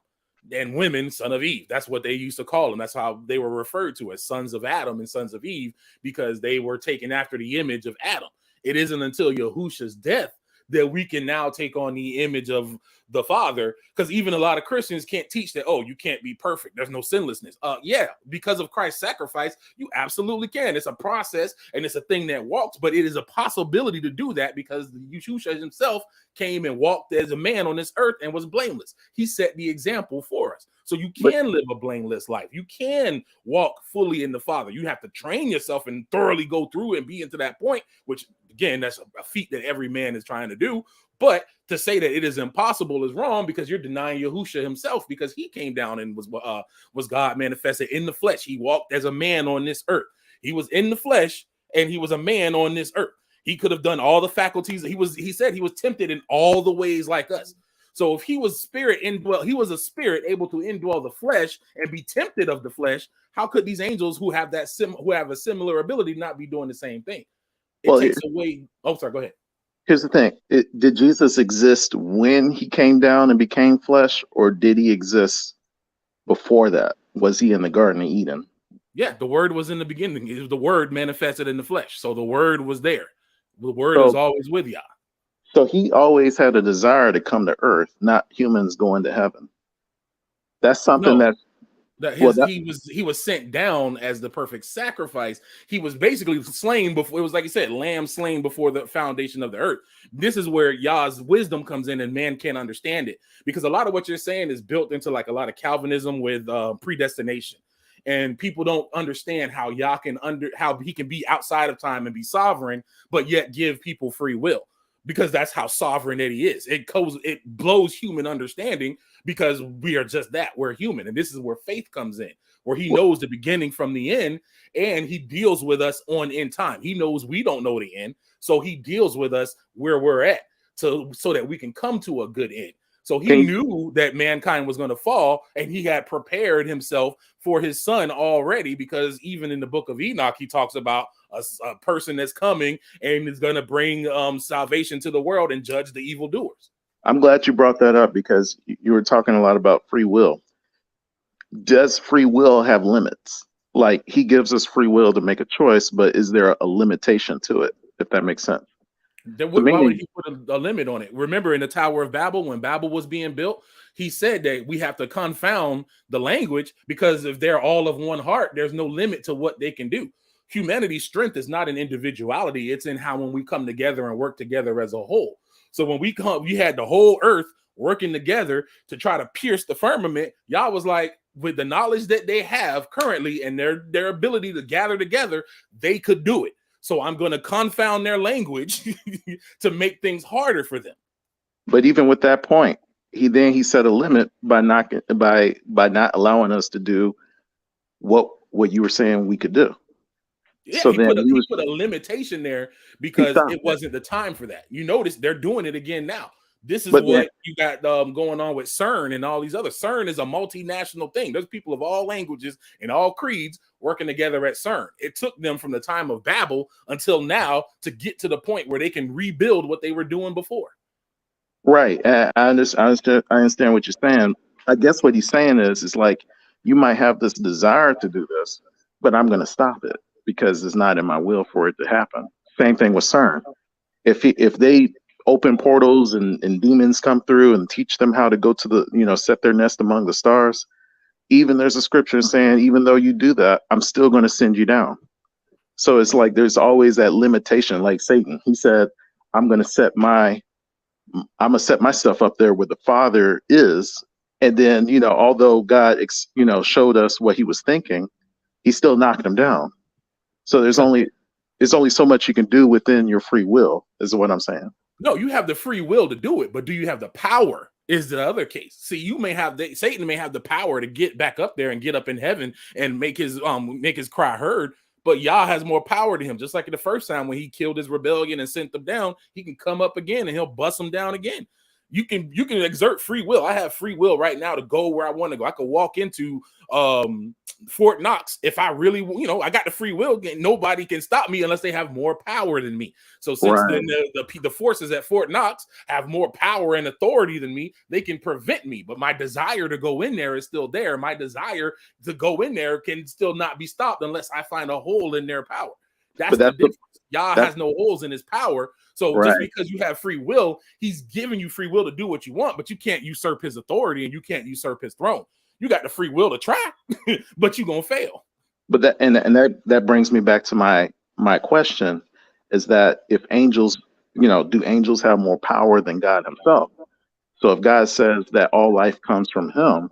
and women son of Eve. That's what they used to call them. That's how they were referred to, as sons of Adam and sons of Eve, because they were taken after the image of Adam. It isn't until Yahusha's death that we can now take on the image of the Father, because even a lot of Christians can't teach that, you can't be perfect, there's no sinlessness. Yeah, because of Christ's sacrifice, you absolutely can. It's a process and it's a thing that walks, but it is a possibility to do that because Yahusha himself came and walked as a man on this earth and was blameless. He set the example for us. So you can live a blameless life. You can walk fully in the Father. You have to train yourself and thoroughly go through and be into that point, which again, that's a feat that every man is trying to do. But to say that it is impossible is wrong, because you're denying Yahusha himself, because he came down and was God manifested in the flesh. He walked as a man on this earth. He was in the flesh and he was a man on this earth. He could have done all the faculties. He said he was tempted in all the ways like us. So if he was he was a spirit able to indwell the flesh and be tempted of the flesh, how could these angels who have a similar ability not be doing the same thing? It takes away. Oh, sorry, go ahead. Here's the thing. Did Jesus exist when he came down and became flesh, or did he exist before that? Was he in the Garden of Eden? Yeah, the Word was in the beginning. It was the Word manifested in the flesh. So the Word was there. The Word is always with Yah. So he always had a desire to come to earth, not humans going to heaven. That's something he was sent down as the perfect sacrifice. He was basically slain before. It was like you said, lamb slain before the foundation of the earth. This is where Yah's wisdom comes in, and man can't understand it, because a lot of what you're saying is built into like a lot of Calvinism with predestination, and people don't understand how Yah how he can be outside of time and be sovereign, but yet give people free will. Because that's how sovereign that he is. It blows human understanding, because we are just that. We're human. And this is where faith comes in, where he knows the beginning from the end, and he deals with us in time. He knows we don't know the end, so he deals with us where we're at so that we can come to a good end. So he knew that mankind was going to fall, and he had prepared himself for his son already, because even in the book of Enoch, he talks about a person that's coming and is going to bring salvation to the world and judge the evildoers. I'm glad you brought that up, because you were talking a lot about free will. Does free will have limits? Like, he gives us free will to make a choice, but is there a limitation to it, if that makes sense? Why would he put a limit on it? Remember in the Tower of Babel, when Babel was being built, he said that we have to confound the language, because if they're all of one heart, there's no limit to what they can do. Humanity's strength is not in individuality. It's in how when we come together and work together as a whole. So when we had the whole earth working together to try to pierce the firmament. Yah was like, with the knowledge that they have currently and their ability to gather together, they could do it. So I'm going to confound their language to make things harder for them. But even with that point, he set a limit by not allowing us to do what you were saying we could do. Yeah, so he put a limitation there because it wasn't the time for that. You notice they're doing it again now. This is what you got going on with CERN and all these other. CERN is a multinational thing. There's people of all languages and all creeds working together at CERN. It took them from the time of Babel until now to get to the point where they can rebuild what they were doing before. Right. I understand what you're saying. I guess what he's saying is like, you might have this desire to do this, but I'm going to stop it because it's not in my will for it to happen. Same thing with CERN. If they open portals and demons come through and teach them how to go to the, set their nest among the stars, even there's a scripture saying, even though you do that, I'm still going to send you down. So it's like there's always that limitation, like Satan. He said, I'm going to set myself up there where the Father is. And then, although God, showed us what he was thinking, he still knocked him down. So there's only so much you can do within your free will, is what I'm saying. No, you have the free will to do it, but do you have the power? Is the other case. See, Satan may have the power to get back up there and get up in heaven and make his cry heard, but Yah has more power to him. Just like the first time when he killed his rebellion and sent them down, he can come up again and he'll bust them down again. You can exert free will. I have free will right now to go where I want to go. I could walk into Fort Knox if I really, I got the free will. Nobody can stop me unless they have more power than me. So since then the forces at Fort Knox have more power and authority than me, they can prevent me. But my desire to go in there is still there. My desire to go in there can still not be stopped unless I find a hole in their power. That's the difference. Yah has no holes in his power. So just because you have free will, he's giving you free will to do what you want, but you can't usurp his authority and you can't usurp his throne. You got the free will to try, but you're going to fail. But that brings me back to my question is that if angels, do angels have more power than God himself? So if God says that all life comes from him,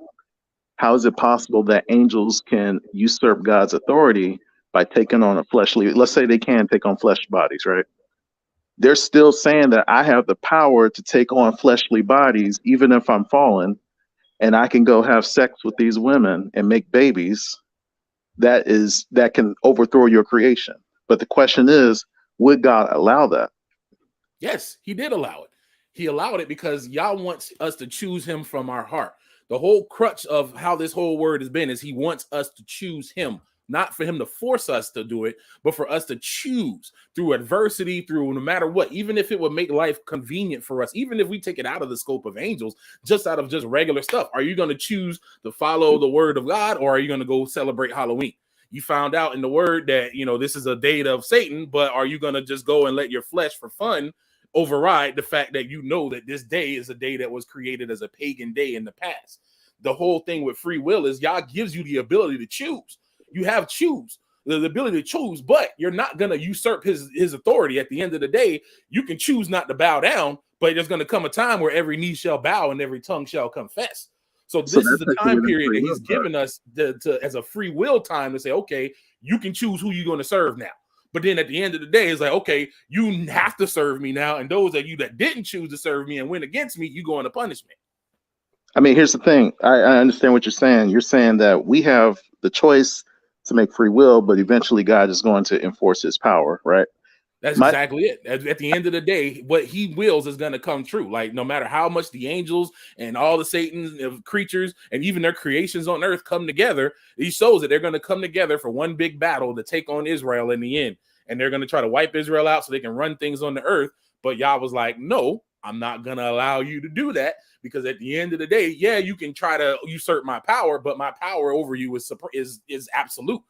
how is it possible that angels can usurp God's authority by taking on let's say they can take on flesh bodies, right? They're still saying that I have the power to take on fleshly bodies, even if I'm fallen, and I can go have sex with these women and make babies. That can overthrow your creation. But the question is, would God allow that? Yes, he did allow it. He allowed it because Yah wants us to choose him from our heart. The whole crutch of how this whole word has been is he wants us to choose him. Not for him to force us to do it, but for us to choose through adversity, through no matter what, even if it would make life convenient for us, even if we take it out of the scope of angels, just out of just regular stuff. Are you going to choose to follow the word of God, or are you going to go celebrate Halloween? You found out in the word that, this is a day of Satan, but are you going to just go and let your flesh for fun override the fact that that this day is a day that was created as a pagan day in the past? The whole thing with free will is Yah gives you the ability to choose. You have the ability to choose, but you're not going to usurp his authority. At the end of the day, you can choose not to bow down, but there's going to come a time where every knee shall bow and every tongue shall confess. So this is the time period that he's given us as a free will time to say, okay, you can choose who you're going to serve now. But then at the end of the day, it's like, okay, you have to serve me now. And those of you that didn't choose to serve me and went against me, you go into punishment. I mean, here's the thing. I understand what you're saying. You're saying that we have the choice to make free will, but eventually God is going to enforce his power, right? That's exactly it. At the end of the day, what he wills is going to come true. Like no matter how much the angels and all the Satan creatures and even their creations on earth come together, he shows that they're going to come together for one big battle to take on Israel in the end. And they're going to try to wipe Israel out so they can run things on the earth. But Yah was like, no, I'm not going to allow you to do that, because at the end of the day, yeah, you can try to usurp my power, but my power over you is absolute.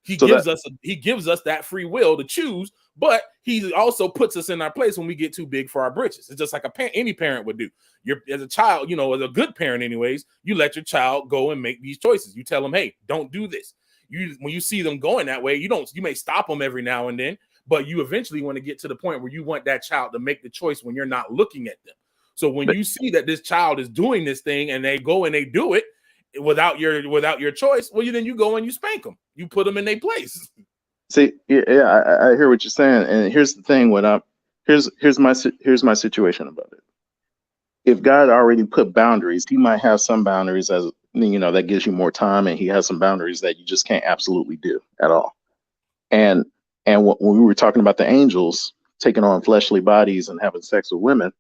He gives us that free will to choose, but he also puts us in our place when we get too big for our britches. It's just like any parent would do. As a child, as a good parent anyways, you let your child go and make these choices. You tell them, hey, don't do this. When you see them going that way, you may stop them every now and then, but you eventually want to get to the point where you want that child to make the choice when you're not looking at them. So when you see that this child is doing this thing and they go and they do it, without your choice, well, then you go and you spank them. You put them in their place. See, yeah, I hear what you're saying, and here's the thing: here's my situation about it. If God already put boundaries, He might have some boundaries as that gives you more time, and He has some boundaries that you just can't absolutely do at all. And when we were talking about the angels taking on fleshly bodies and having sex with women,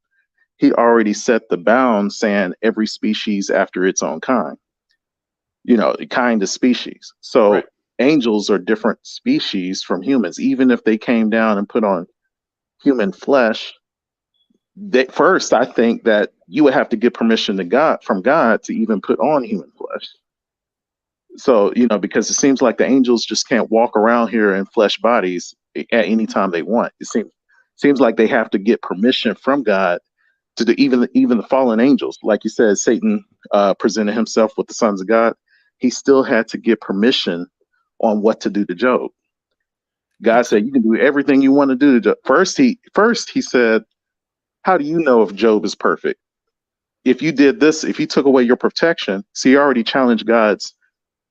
He already set the bounds, saying every species after its own kind. Kind of species. So. Right. Angels are different species from humans. Even if they came down and put on human flesh, first, I think that you would have to get permission from God to even put on human flesh. So, because it seems like the angels just can't walk around here in flesh bodies at any time they want. It seems like they have to get permission from God to do even the fallen angels. Like you said, Satan presented himself with the sons of God. He still had to get permission on what to do to Job. God said, you can do everything you want to do to Job. First he said, how do you know if Job is perfect? If you did this, if you took away your protection, see, he already challenged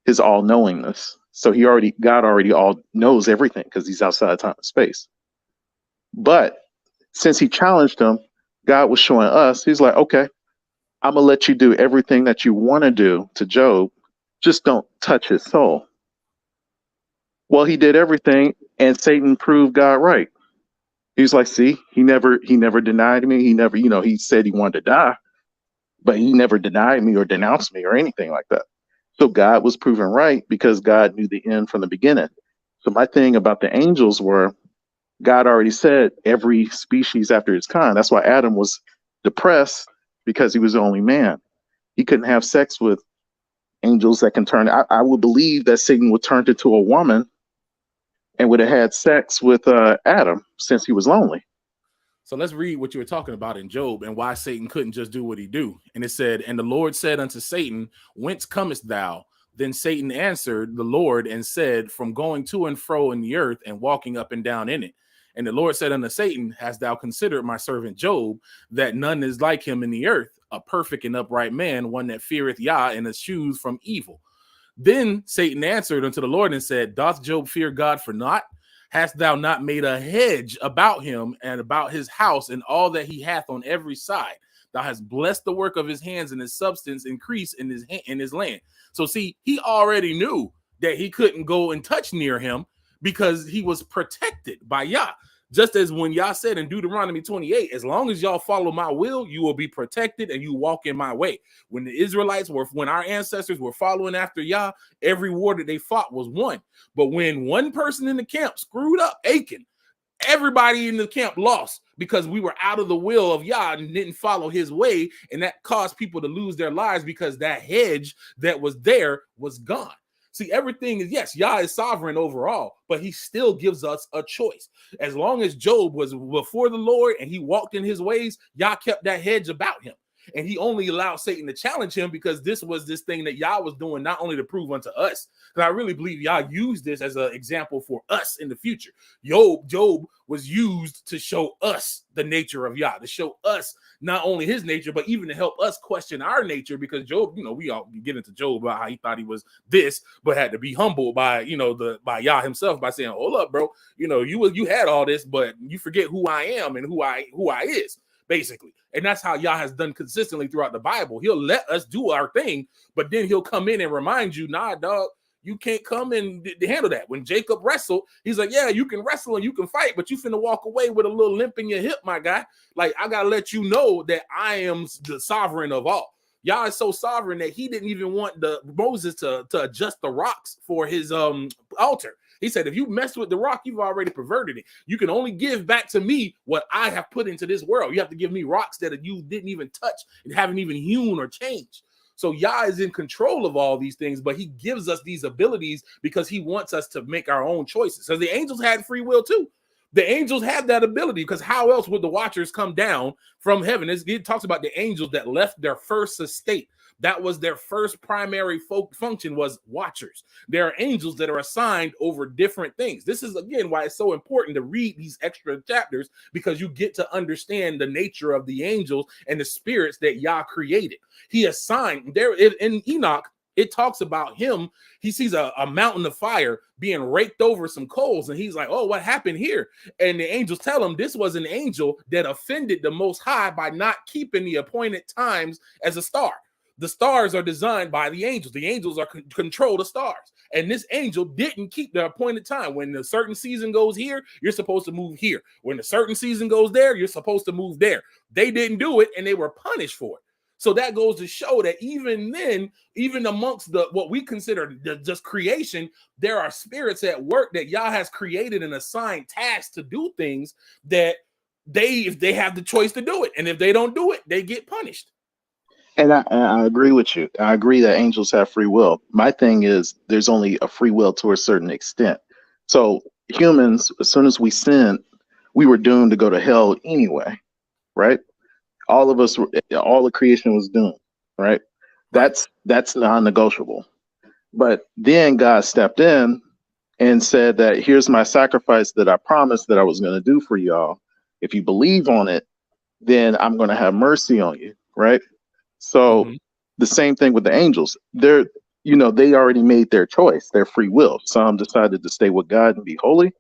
his all-knowingness. So God already all knows everything because he's outside time and space. But since he challenged him, God was showing us, he's like, okay, I'm gonna let you do everything that you want to do to Job. Just don't touch his soul. Well, he did everything, and Satan proved God right. He's like, see, he never denied me. He never, he said he wanted to die, but he never denied me or denounced me or anything like that. So God was proven right because God knew the end from the beginning. So my thing about the angels were, God already said every species after its kind. That's why Adam was depressed, because he was the only man. He couldn't have sex with angels that can turn. I would believe that Satan would turn into a woman and would have had sex with Adam since he was lonely. So let's read what you were talking about in Job and why Satan couldn't just do what he do. And it said, and the Lord said unto Satan, whence comest thou? Then Satan answered the Lord and said, from going to and fro in the earth and walking up and down in it. And the Lord said unto Satan, hast thou considered my servant Job, that none is like him in the earth, a perfect and upright man, one that feareth Yah and eschews from evil. Then Satan answered unto the Lord and said, doth Job fear God for naught? Hast thou not made a hedge about him and about his house and all that he hath on every side? Thou hast blessed the work of his hands, and his substance increase in his land. So see, he already knew that he couldn't go and touch near him because he was protected by Yah. Just as when Yah said in Deuteronomy 28, as long as y'all follow my will, you will be protected and you walk in my way. When our ancestors were following after Yah, every war that they fought was won. But when one person in the camp screwed up, Achan, everybody in the camp lost because we were out of the will of Yah and didn't follow his way. And that caused people to lose their lives because that hedge that was there was gone. See, everything is, yes, Yah is sovereign overall, but he still gives us a choice. As long as Job was before the Lord and he walked in his ways, Yah kept that hedge about him. And he only allowed Satan to challenge him because this was this thing that Yah was doing not only to prove unto us, because I really believe Yah used this as an example for us in the future. Job was used to show us the nature of Yah, to show us not only his nature, but even to help us question our nature, because Job, we all get into Job about how he thought he was this, but had to be humbled by, by Yah himself by saying, hold up, bro, you had all this, but you forget who I am and who I is. Basically. And that's how Yah has done consistently throughout the Bible. He'll let us do our thing, but then he'll come in and remind you, nah, dog, you can't come and handle that. When Jacob wrestled, he's like, yeah, you can wrestle and you can fight, but you finna walk away with a little limp in your hip, my guy. Like, I gotta let you know that I am the sovereign of all. Yah is so sovereign that he didn't even want Moses to adjust the rocks for his altar. He said, if you mess with the rock, you've already perverted it. You can only give back to me what I have put into this world. You have to give me rocks that you didn't even touch and haven't even hewn or changed. So Yah is in control of all these things, but he gives us these abilities because he wants us to make our own choices. So the angels had free will too. The angels have that ability, because how else would the watchers come down from heaven? It talks about the angels that left their first estate. That was their first primary function, was watchers. There are angels that are assigned over different things. This is, again, why it's so important to read these extra chapters, because you get to understand the nature of the angels and the spirits that Yah created. He assigned there in Enoch. It talks about him. He sees a mountain of fire being raked over some coals, and he's like, oh, what happened here? And the angels tell him this was an angel that offended the Most High by not keeping the appointed times as a star. The stars are designed by the angels. The angels are control the stars. And this angel didn't keep the appointed time. When a certain season goes here, you're supposed to move here. When a certain season goes there, you're supposed to move there. They didn't do it, and they were punished for it. So that goes to show that even then, even amongst what we consider just creation, there are spirits at work that Yah has created and assigned tasks to do things that if they have the choice to do it. And if they don't do it, they get punished. And I agree with you. I agree that angels have free will. My thing is there's only a free will to a certain extent. So humans, as soon as we sinned, we were doomed to go to hell anyway, right? All of us, all the creation was doomed, right? That's non-negotiable. But then God stepped in and said that here's my sacrifice that I promised that I was going to do for y'all. If you believe on it, then I'm going to have mercy on you, right? So the same thing with the angels. They already made their choice, their free will. Some decided to stay with God and be holy,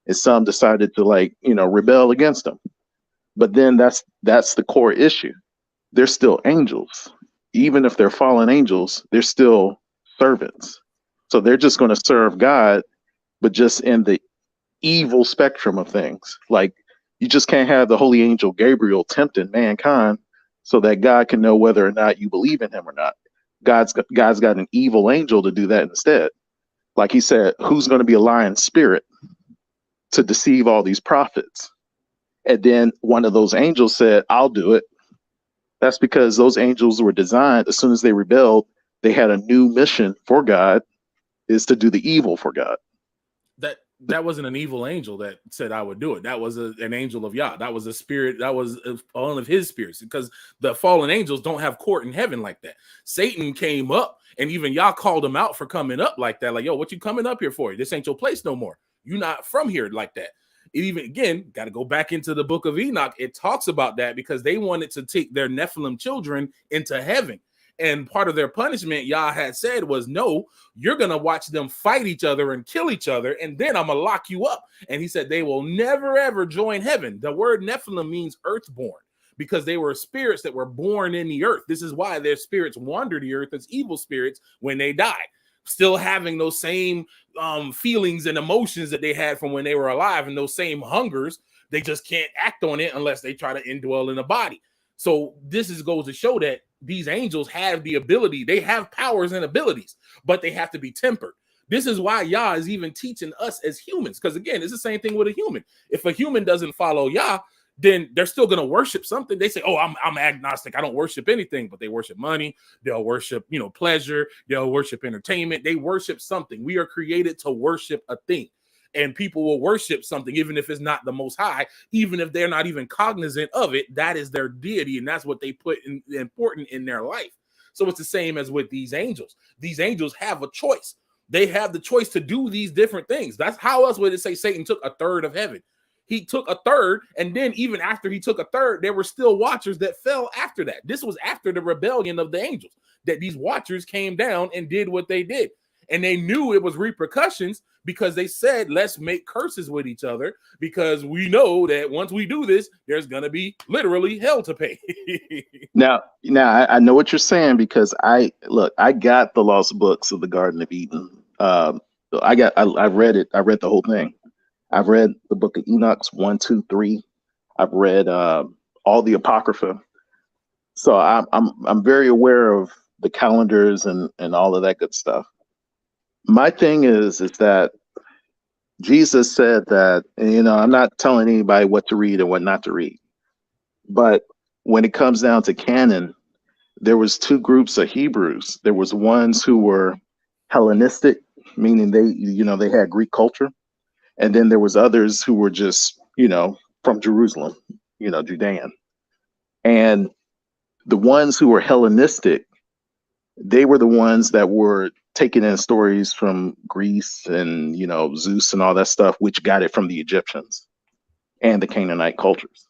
and some decided to rebel against him. But then that's the core issue. They're still angels. Even if they're fallen angels, they're still servants. So they're just going to serve God, but just in the evil spectrum of things. Like, you just can't have the holy angel Gabriel tempting mankind so that God can know whether or not you believe in him or not. God's got an evil angel to do that instead. Like he said, who's going to be a lying spirit to deceive all these prophets? And then one of those angels said, I'll do it. That's because those angels were designed, as soon as they rebelled, they had a new mission for God, is to do the evil for God. That wasn't an evil angel that said I would do it. That was an angel of Yah. That was a spirit. That was one of his spirits, because the fallen angels don't have court in heaven like that. Satan came up, and even Yah called him out for coming up like that. Like, yo, what you coming up here for? This ain't your place no more. You're not from here like that. Even again, got to go back into the book of Enoch. It talks about that because they wanted to take their Nephilim children into heaven. And part of their punishment, Yah had said, was, no, you're going to watch them fight each other and kill each other, and then I'm going to lock you up. And he said they will never, ever join heaven. The word Nephilim means earthborn, because they were spirits that were born in the earth. This is why their spirits wander the earth as evil spirits when they die, still having those same feelings and emotions that they had from when they were alive, and those same hungers. They just can't act on it unless they try to indwell in the body. So this goes to show that these angels have the ability, they have powers and abilities, but they have to be tempered. This is why Yah is even teaching us as humans, because again, it's the same thing with a human. If a human doesn't follow Yah, then they're still going to worship something. They say, oh, I'm agnostic, I don't worship anything, but they worship money, they'll worship, pleasure, they'll worship entertainment, they worship something. We are created to worship a thing. And people will worship something, even if it's not the Most High, even if they're not even cognizant of it. That is their deity, and that's what they put important in their life. So it's the same as with these angels. These angels have a choice. They have the choice to do these different things. That's how else would it say Satan took a third of heaven? He took a third, and then even after he took a third, there were still watchers that fell after that. This was after the rebellion of the angels, that these watchers came down and did what they did. And they knew it was repercussions, because they said, let's make curses with each other, because we know that once we do this, there's going to be literally hell to pay. Now I know what you're saying, because I got the lost books of the Garden of Eden. I read it. I read the whole thing. I've read the book of Enoch's 1, 2, 3. I've read all the Apocrypha. So I'm very aware of the calendars and all of that good stuff. My thing is that Jesus said that, I'm not telling anybody what to read and what not to read, but when it comes down to canon, there was two groups of Hebrews. There was ones who were Hellenistic, meaning they had Greek culture. And then there was others who were just, from Jerusalem, Judean. And the ones who were Hellenistic, they were the ones that were taking in stories from Greece and, Zeus and all that stuff, which got it from the Egyptians and the Canaanite cultures.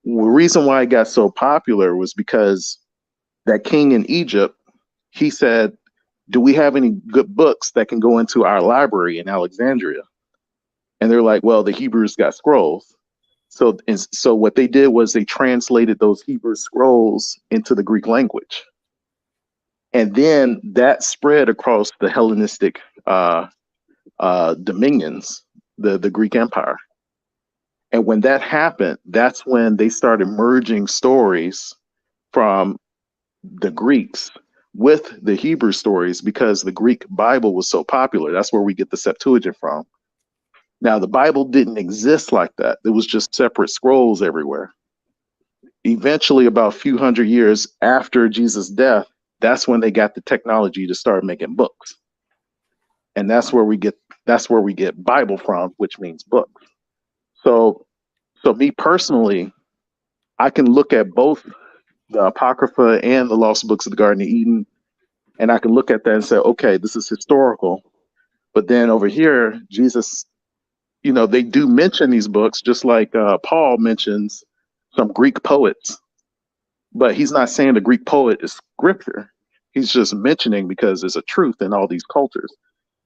The reason why it got so popular was because that king in Egypt, he said, do we have any good books that can go into our library in Alexandria? And they're like, well, the Hebrews got scrolls. So what they did was they translated those Hebrew scrolls into the Greek language. And then that spread across the Hellenistic dominions, the Greek Empire. And when that happened, that's when they started merging stories from the Greeks with the Hebrew stories, because the Greek Bible was so popular. That's where we get the Septuagint from. Now, the Bible didn't exist like that. It was just separate scrolls everywhere. Eventually, about a few hundred years after Jesus' death, that's when they got the technology to start making books. And that's where we get Bible from, which means book. So me personally, I can look at both the Apocrypha and the Lost Books of the Garden of Eden, and I can look at that and say, okay, this is historical. But then over here, Jesus, they do mention these books, just like Paul mentions some Greek poets. But he's not saying the Greek poet is scripture. He's just mentioning because there's a truth in all these cultures.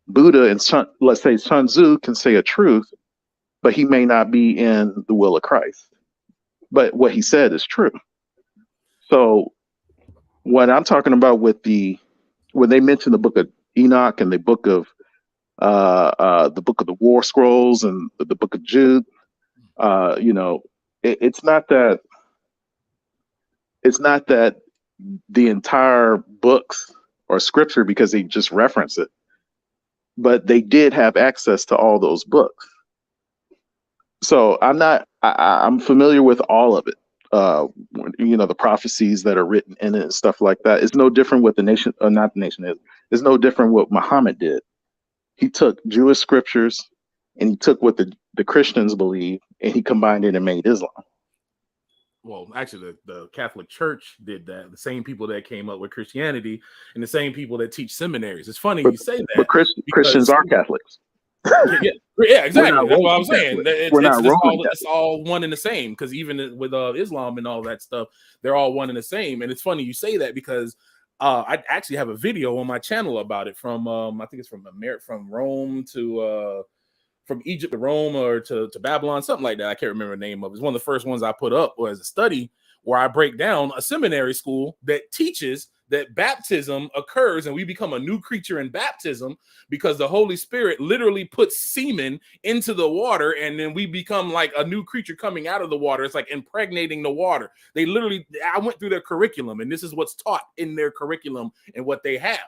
Buddha and let's say Sun Tzu can say a truth, but he may not be in the will of Christ. But what he said is true. So what I'm talking about with when they mention the book of Enoch and the book of the War Scrolls and the book of Jude, it's not that the entire books are scripture because they just reference it, but they did have access to all those books. So I'm familiar with all of it. The prophecies that are written in it and stuff like that. It's no different with it's no different what Muhammad did. He took Jewish scriptures and he took what the Christians believe and he combined it and made Islam. Well, actually, the Catholic Church did that. The same people that came up with Christianity and the same people that teach seminaries. It's funny you say that. But Christians are Catholics. Yeah, exactly. That's what I'm saying. It's all one and the same, because even with Islam and all that stuff, they're all one and the same. And it's funny you say that because I actually have a video on my channel about it from I think it's from Rome to from Egypt to Rome or to Babylon, something like that. I can't remember the name of it. It's one of the first ones I put up as a study where I break down a seminary school that teaches that baptism occurs and we become a new creature in baptism because the Holy Spirit literally puts semen into the water and then we become like a new creature coming out of the water. It's like impregnating the water. I went through their curriculum and this is what's taught in their curriculum and what they have.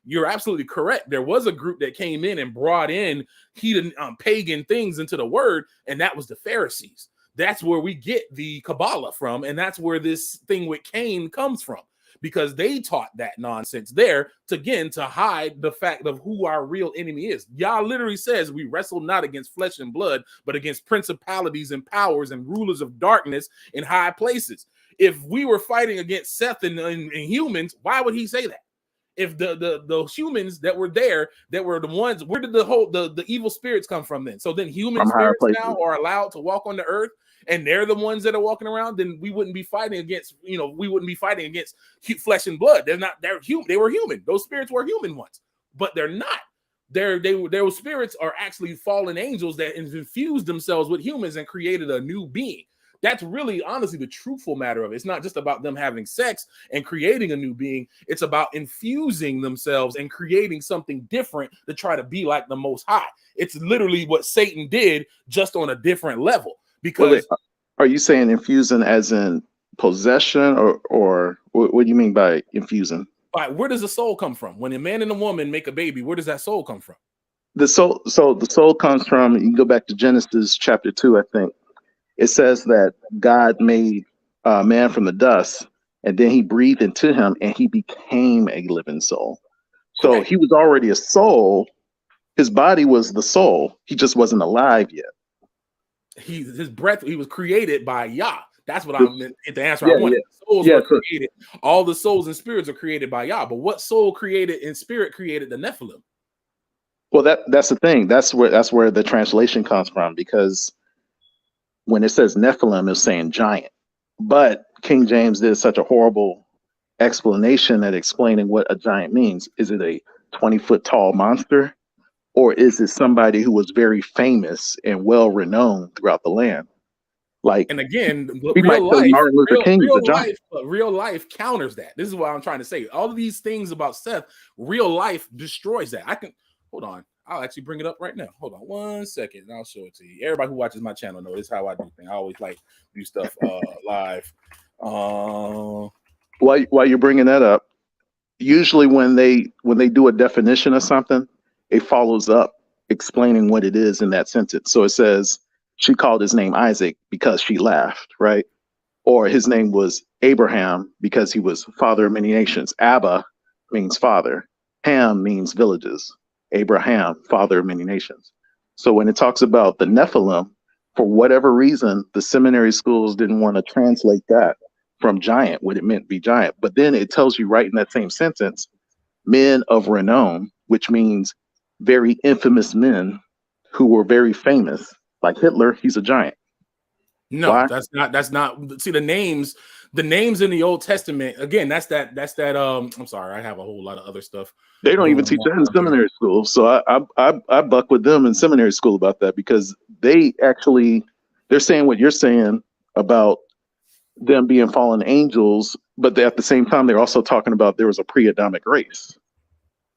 You're absolutely correct. There was a group that came in and brought in heathen pagan things into the word, and that was the Pharisees. That's where we get the Kabbalah from, and that's where this thing with Cain comes from, because they taught that nonsense there to hide the fact of who our real enemy is. Yah literally says we wrestle not against flesh and blood, but against principalities and powers and rulers of darkness in high places. If we were fighting against Seth and humans, why would he say that? If the humans that were there, that were the ones, where did the evil spirits come from then? So then human spirits now are allowed to walk on the earth, and they're the ones that are walking around. Then we wouldn't be fighting against, flesh and blood. They were human. Those spirits were human once, but they're not. Those spirits are actually fallen angels that infused themselves with humans and created a new being. That's really, honestly, the truthful matter of it. It's not just about them having sex and creating a new being. It's about infusing themselves and creating something different to try to be like the Most High. It's literally what Satan did, just on a different level. Because are you saying infusing as in possession, or what do you mean by infusing? Where does the soul come from? When a man and a woman make a baby, where does that soul come from? The soul comes from, you can go back to Genesis chapter 2, I think. It says that God made man from the dust, and then he breathed into him, and he became a living soul. So He was already a soul. His body was the soul. He just wasn't alive yet. His breath, he was created by Yah. That's what I meant. The answer I wanted. Souls were created. All the souls and spirits are created by Yah. But what soul created and spirit created the Nephilim? Well, that's the thing. That's where the translation comes from, because when it says Nephilim, it's saying giant. But King James did such a horrible explanation at explaining what a giant means. Is it a 20-foot tall monster, or is it somebody who was very famous and well renowned throughout the land? Like, and again, we might say Martin Luther King is a giant. Real life counters that. This is what I'm trying to say. All of these things about Seth, real life destroys that. I can hold on. I'll actually bring it up right now. Hold on 1 second, and I'll show it to you. Everybody who watches my channel knows this is how I do things. I always like do stuff live. While you're bringing that up, usually when they do a definition of something, it follows up explaining what it is in that sentence. So it says she called his name Isaac because she laughed, right? Or his name was Abraham because he was father of many nations. Abba means father. Ham means villages. Abraham, father of many nations. So when it talks about the Nephilim, for whatever reason, the seminary schools didn't want to translate that from giant, what it meant to be giant. But then it tells you right in that same sentence, men of renown, which means very infamous men who were very famous. Like Hitler, he's a giant. No, Why? that's not. See, the names in the Old Testament, again, that's that I'm sorry, I have a whole lot of other stuff. They don't even teach that in seminary school. So I buck with them in seminary school about that, because they're saying what you're saying about them being fallen angels, but at the same time, they're also talking about there was a pre-Adamic race.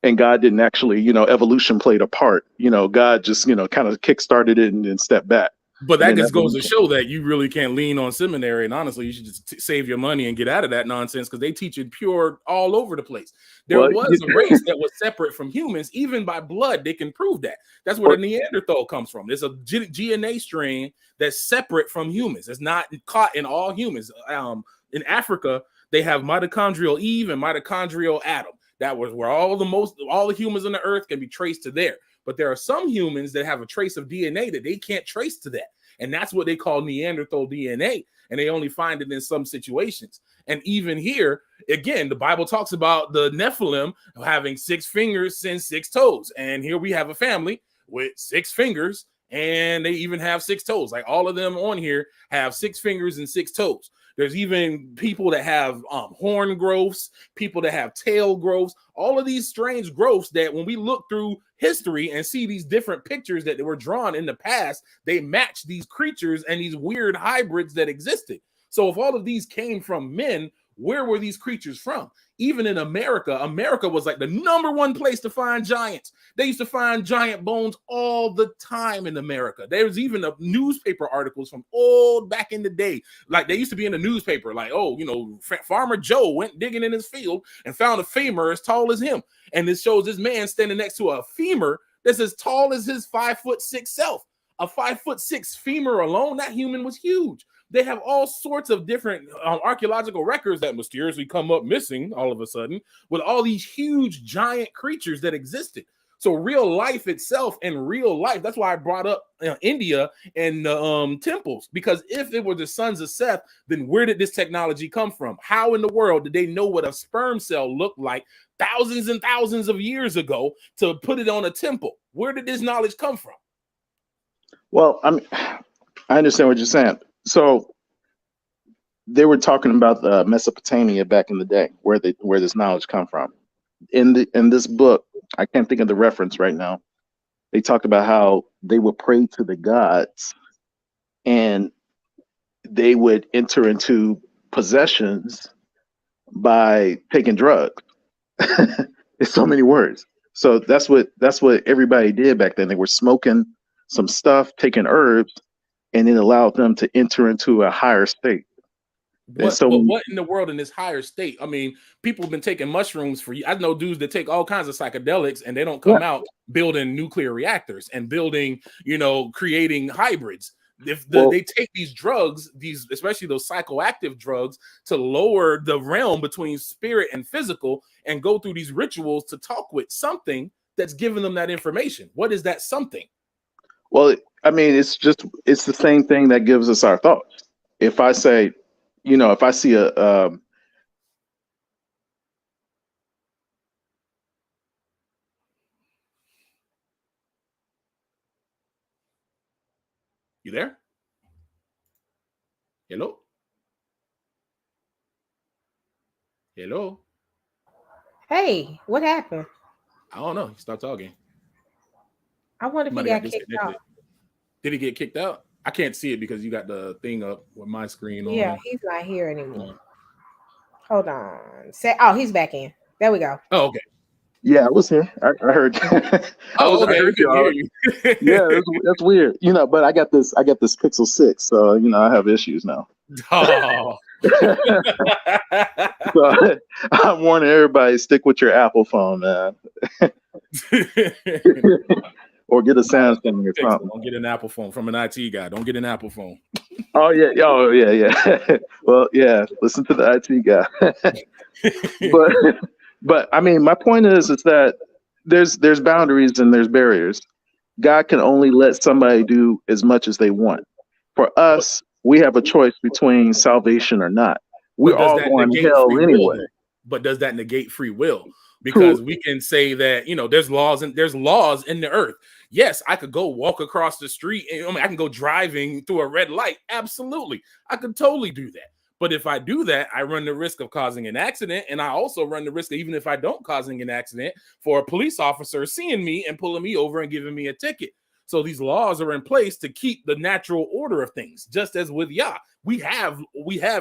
And God didn't actually, evolution played a part. God just, kind of kickstarted it and then stepped back. But that just goes to show that you really can't lean on seminary. And honestly, you should just save your money and get out of that nonsense, because they teach it pure all over the place. There was a race that was separate from humans, even by blood. They can prove that. That's where the Neanderthal comes from. There's a DNA strain that's separate from humans. It's not caught in all humans. In Africa, they have mitochondrial Eve and mitochondrial Adam. That was where all the humans on the earth can be traced to there. But there are some humans that have a trace of DNA that they can't trace to that. And that's what they call Neanderthal DNA. And they only find it in some situations. And even here, again, the Bible talks about the Nephilim having 6 fingers and 6 toes. And here we have a family with 6 fingers, and they even have 6 toes. Like all of them on here have 6 fingers and 6 toes. There's even people that have horn growths, people that have tail growths, all of these strange growths that when we look through history and see these different pictures that were drawn in the past, they match these creatures and these weird hybrids that existed. So if all of these came from men, where were these creatures from? Even in America, America was like the #1 place to find giants. They used to find giant bones all the time in America. There was even a newspaper articles from old back in the day. Like they used to be in the newspaper, like, Farmer Joe went digging in his field and found a femur as tall as him. And this shows this man standing next to a femur that's as tall as his 5'6" self. A 5'6" femur alone, that human was huge. They have all sorts of different archaeological records that mysteriously come up missing all of a sudden with all these huge giant creatures that existed. So real life itself and real life, that's why I brought up India and the temples, because if it were the sons of Seth, then where did this technology come from? How in the world did they know what a sperm cell looked like thousands and thousands of years ago to put it on a temple? Where did this knowledge come from? Well, I understand what you're saying. So they were talking about Mesopotamia back in the day, where this knowledge come from. In this book, I can't think of the reference right now. They talked about how they would pray to the gods, and they would enter into possessions by taking drugs. It's so many words. So that's what everybody did back then. They were smoking some stuff, taking herbs, and it allowed them to enter into a higher state. What in the world in this higher state? I mean, people have been taking mushrooms for years. I know dudes that take all kinds of psychedelics and they don't come out building nuclear reactors and building, creating hybrids. They take these drugs, especially those psychoactive drugs, to lower the realm between spirit and physical and go through these rituals to talk with something that's giving them that information. What is that something? Well, I mean, it's the same thing that gives us our thoughts. If I say, if I see You there? Hello? Hello. Hey, what happened? I don't know. He stopped talking. I wonder if he got kicked out. Did he get kicked out? I can't see it because you got the thing up with my screen on. Yeah, he's not here anymore. Hold on. Oh, he's back in. There we go. Oh, okay. Yeah, I was here. I heard. Okay. I heard you. Yeah, that's weird. But I got this Pixel 6, so I have issues now. Oh. So I'm warning everybody: stick with your Apple phone, man, or get a Samsung or something. Don't get an Apple phone from an IT guy. Don't get an Apple phone. Oh yeah. Well, yeah. Listen to the IT guy. But I mean, my point is that there's boundaries and there's barriers. God can only let somebody do as much as they want. For us, we have a choice between salvation or not. We're all going to hell anyway. But does that negate free will? Because we can say that, there's laws in the earth. Yes, I could go walk across the street. I can go driving through a red light. Absolutely. I could totally do that. But if I do that, I run the risk of causing an accident. And I also run the risk, even if I don't causing an accident, for a police officer seeing me and pulling me over and giving me a ticket. So these laws are in place to keep the natural order of things, just as with Yah. We have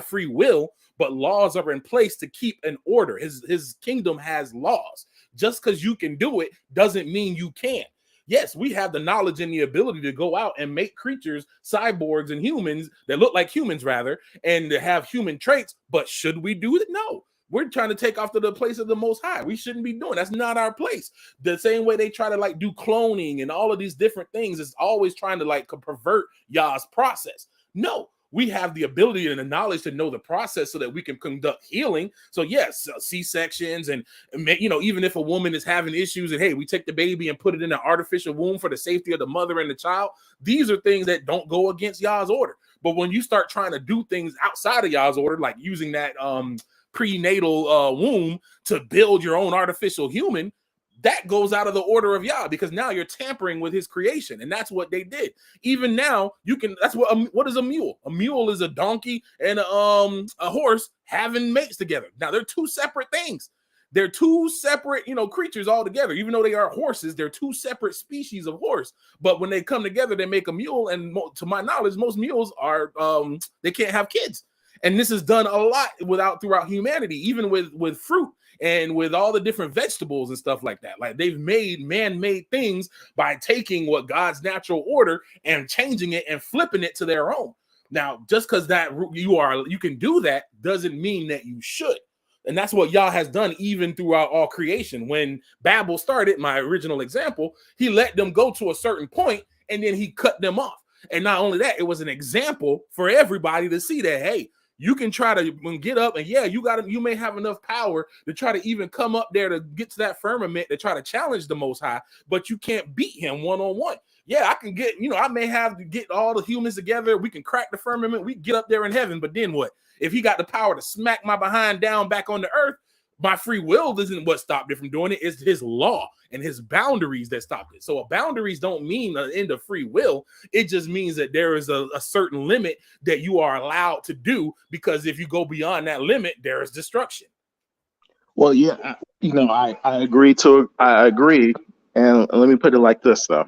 free will, but laws are in place to keep an order. His kingdom has laws. Just because you can do it doesn't mean you can. Yes, we have the knowledge and the ability to go out and make creatures, cyborgs and humans that look like humans, rather, and to have human traits. But should we do it? No. We're trying to take off to the place of the Most High. We shouldn't be doing. That's not our place. The same way they try to do cloning and all of these different things is always trying to pervert Yah's process. No. We have the ability and the knowledge to know the process so that we can conduct healing. So yes, C-sections and even if a woman is having issues and hey, we take the baby and put it in an artificial womb for the safety of the mother and the child. These are things that don't go against Yah's order. But when you start trying to do things outside of Yah's order, like using that prenatal womb to build your own artificial human, that goes out of the order of Yah, because now you're tampering with his creation. And that's what they did. Even now, that's what is a mule? A mule is a donkey and a horse having mates together. Now they're two separate things. They're two separate, creatures altogether. Even though they are horses, they're two separate species of horse. But when they come together, they make a mule. And to my knowledge, most mules are, they can't have kids. And this is done a lot throughout humanity, even with fruit and with all the different vegetables and stuff like that. Like they've made man-made things by taking what God's natural order and changing it and flipping it to their own. Now, just because that you can do that doesn't mean that you should. And that's what Yah has done even throughout all creation. When Babel started, my original example, he let them go to a certain point and then he cut them off. And not only that, it was an example for everybody to see that, hey, you can try to get up and you may have enough power to try to even come up there to get to that firmament to try to challenge the Most High, but you can't beat him one-on-one. Yeah, I can get, I may have to get all the humans together. We can crack the firmament. We get up there in heaven, but then what? If he got the power to smack my behind down back on the earth, my free will isn't what stopped it from doing it. It's his law and his boundaries that stopped it. So boundaries don't mean the end of free will. It just means that there is a certain limit that you are allowed to do, because if you go beyond that limit, there is destruction. Well, yeah, I agree. I agree. And let me put it like this, though.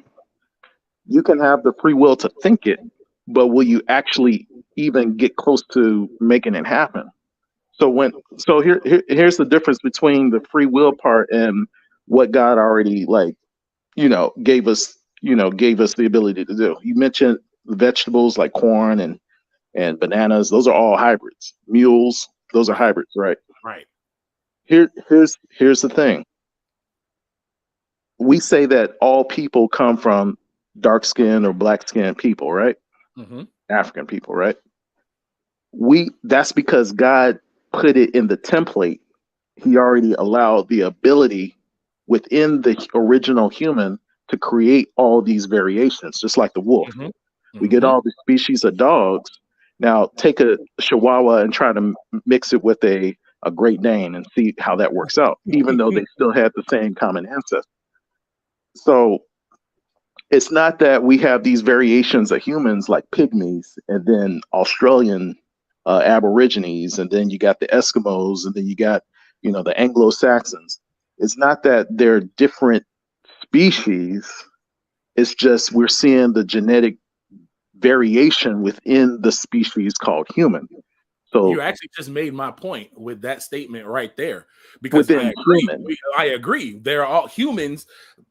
You can have the free will to think it, but will you actually even get close to making it happen? So here's the difference between the free will part and what God already gave us the ability to do. You mentioned vegetables like corn and bananas; those are all hybrids. Mules, those are hybrids, right? Right. Here's the thing. We say that all people come from dark skinned or black skinned people, right? Mm-hmm. African people, right? That's because God put it in the template. He already allowed the ability within the original human to create all these variations, just like the wolf. Mm-hmm. We get all the species of dogs. Now take a Chihuahua and try to mix it with a Great Dane and see how that works out, even though they still had the same common ancestor. So it's not that we have these variations of humans like pygmies and then Australian Aborigines, and then you got the Eskimos, and then you got the Anglo-Saxons. It's not that they're different species. It's just we're seeing the genetic variation within the species called human. So you actually just made my point with that statement right there, because I agree. They're all humans.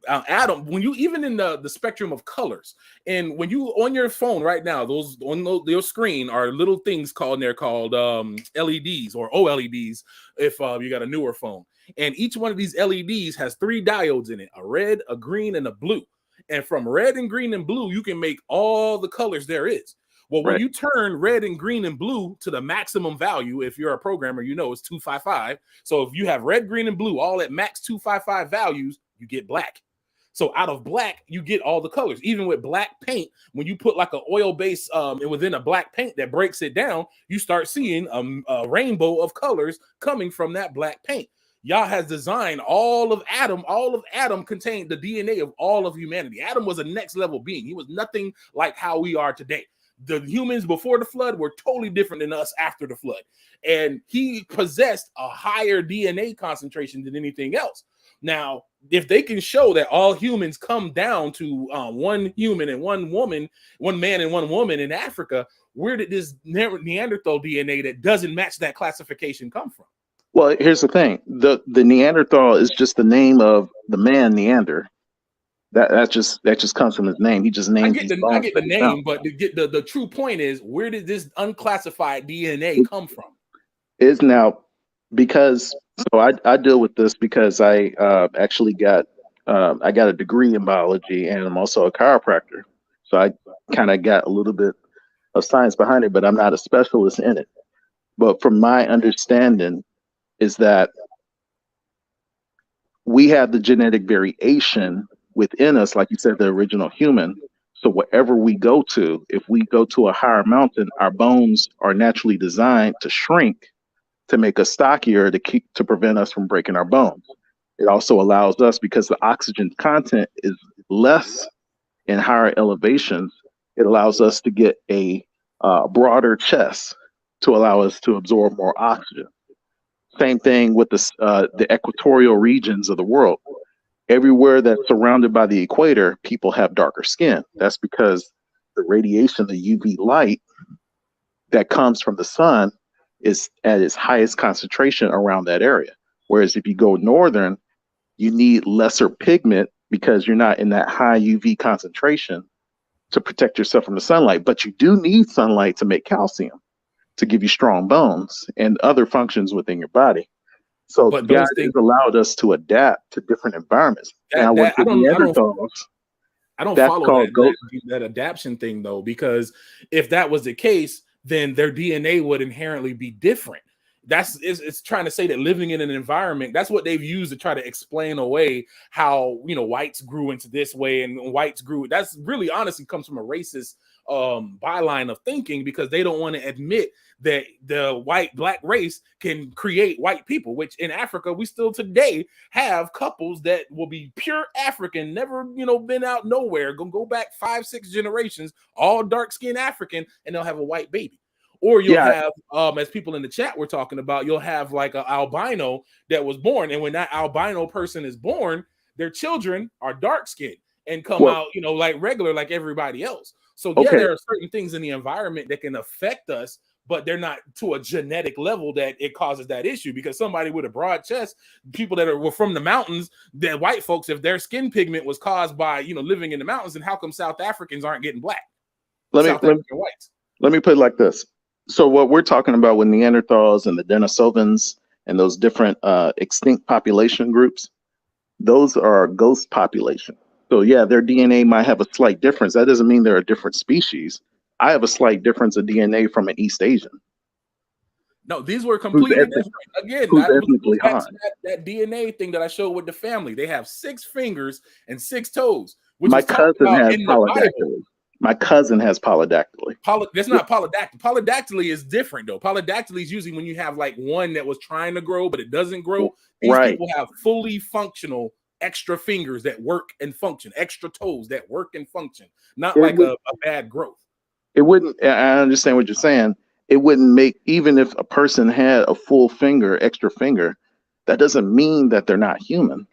Adam, when you even in the spectrum of colors, and when you on your phone right now, those on your screen are little things called LEDs or OLEDs if you got a newer phone, and each one of these LEDs has 3 diodes in it: a red, a green, and a blue. And from red and green and blue, you can make all the colors there is. Well, when you turn red and green and blue to the maximum value, if you're a programmer, it's 255. So if you have red, green, and blue all at max 255 values, you get black. So out of black, you get all the colors. Even with black paint, when you put like an oil base within a black paint that breaks it down, you start seeing a rainbow of colors coming from that black paint. Yah has designed all of Adam. All of Adam contained the DNA of all of humanity. Adam was a next level being. He was nothing like how we are today. The humans before the flood were totally different than us after the flood. And he possessed a higher DNA concentration than anything else. Now, if they can show that all humans come down to one human and one woman, one man and one woman in Africa, where did this Neanderthal DNA that doesn't match that classification come from? Well, here's the thing. The Neanderthal is just the name of the man Neander. That just comes from his name. He just named. I get the name, but the true point is, where did this unclassified DNA come from? Is now because I deal with this because I actually got I got a degree in biology, and I'm also a chiropractor. So I kind of got a little bit of science behind it, but I'm not a specialist in it. But from my understanding is that we have the genetic variation within us, like you said, the original human. So wherever we go to, if we go to a higher mountain, our bones are naturally designed to shrink to make us stockier to prevent us from breaking our bones. It also allows us, because the oxygen content is less in higher elevations, it allows us to get a broader chest to allow us to absorb more oxygen. Same thing with the equatorial regions of the world. Everywhere that's surrounded by the equator, people have darker skin. That's because the radiation, the UV light that comes from the sun is at its highest concentration around that area. Whereas if you go northern, you need lesser pigment because you're not in that high UV concentration to protect yourself from the sunlight. But you do need sunlight to make calcium, to give you strong bones and other functions within your body. So God has allowed us to adapt to different environments. I don't follow that adaptation thing, though, because if that was the case, then their DNA would inherently be different. It's trying to say that living in an environment, that's what they've used to try to explain away how, whites grew into this way and whites grew. That's really honestly comes from a racist byline of thinking, because they don't want to admit that the white black race can create white people, which in Africa we still today have couples that will be pure African, never been out nowhere, go back 5-6 generations, all dark-skinned African, and they'll have a white baby. Or you'll have, as people in the chat were talking about, you'll have like an albino that was born, and when that albino person is born, their children are dark-skinned and come out like regular, like everybody else. So there are certain things in the environment that can affect us, but they're not to a genetic level that it causes that issue. Because somebody with a broad chest, people that were from the mountains, that white folks, if their skin pigment was caused by living in the mountains, then how come South Africans aren't getting black? Let me put it like this. So what we're talking about with Neanderthals and the Denisovans and those different extinct population groups, those are ghost population. So yeah, their DNA might have a slight difference. That doesn't mean they're a different species. I have a slight difference of DNA from an East Asian. No, these were completely different. Again, that DNA thing that I showed with the family. They have 6 fingers and 6 toes. My cousin has polydactyly. My cousin has polydactyly. That's not polydactyly. Polydactyly is different, though. Polydactyly is usually when you have like one that was trying to grow, but it doesn't grow. These people have fully functional extra fingers that work and function, extra toes that work and function, not like a bad growth. It wouldn't, I understand what you're saying. It wouldn't make, even if a person had a full finger, extra finger, that doesn't mean that they're not human.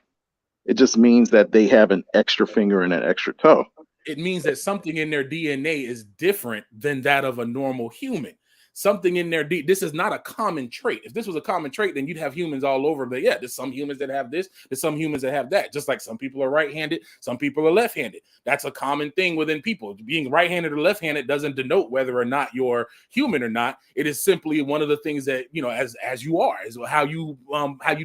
It just means that they have an extra finger and an extra toe. It means that something in their DNA is different than that of a normal human. Something in their this is not a common trait. If this was a common trait, then you'd have humans all over. But yeah, there's some humans that have this, there's some humans that have that. Just like some people are right-handed, some people are left-handed. That's a common thing within people. Being right-handed or left-handed doesn't denote whether or not you're human or not. It is simply one of the things that, you know, as you are, is how you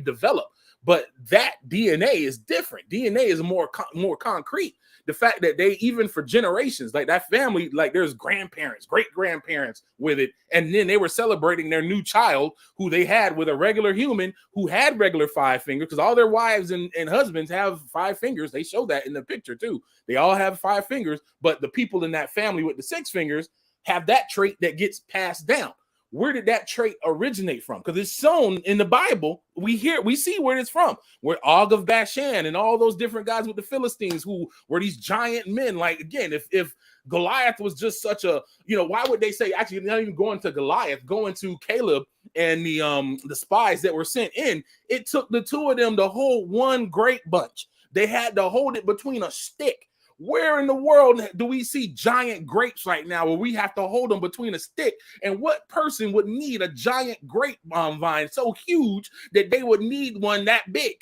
develop. But that DNA is different. DNA is more concrete. The fact that they, even for generations, like that family, like there's grandparents, great grandparents with it. And then they were celebrating their new child who they had with a regular human who had regular 5 fingers, because all their wives and husbands have 5 fingers. They show that in the picture too. They all have 5 fingers, but the people in that family with the 6 fingers have that trait that gets passed down. Where did that trait originate from? Because it's shown in the Bible. We see where it's from. Where Og of Bashan and all those different guys with the Philistines who were these giant men. Like, again, if Goliath was just such a, you know, why would they say, actually, not even going to Goliath, going to Caleb and the spies that were sent in? It took the 2 of them to hold one great bunch. They had to hold it between a stick. Where in the world do we see giant grapes right now where we have to hold them between a stick? And what person would need a giant grape vine so huge that they would need one that big?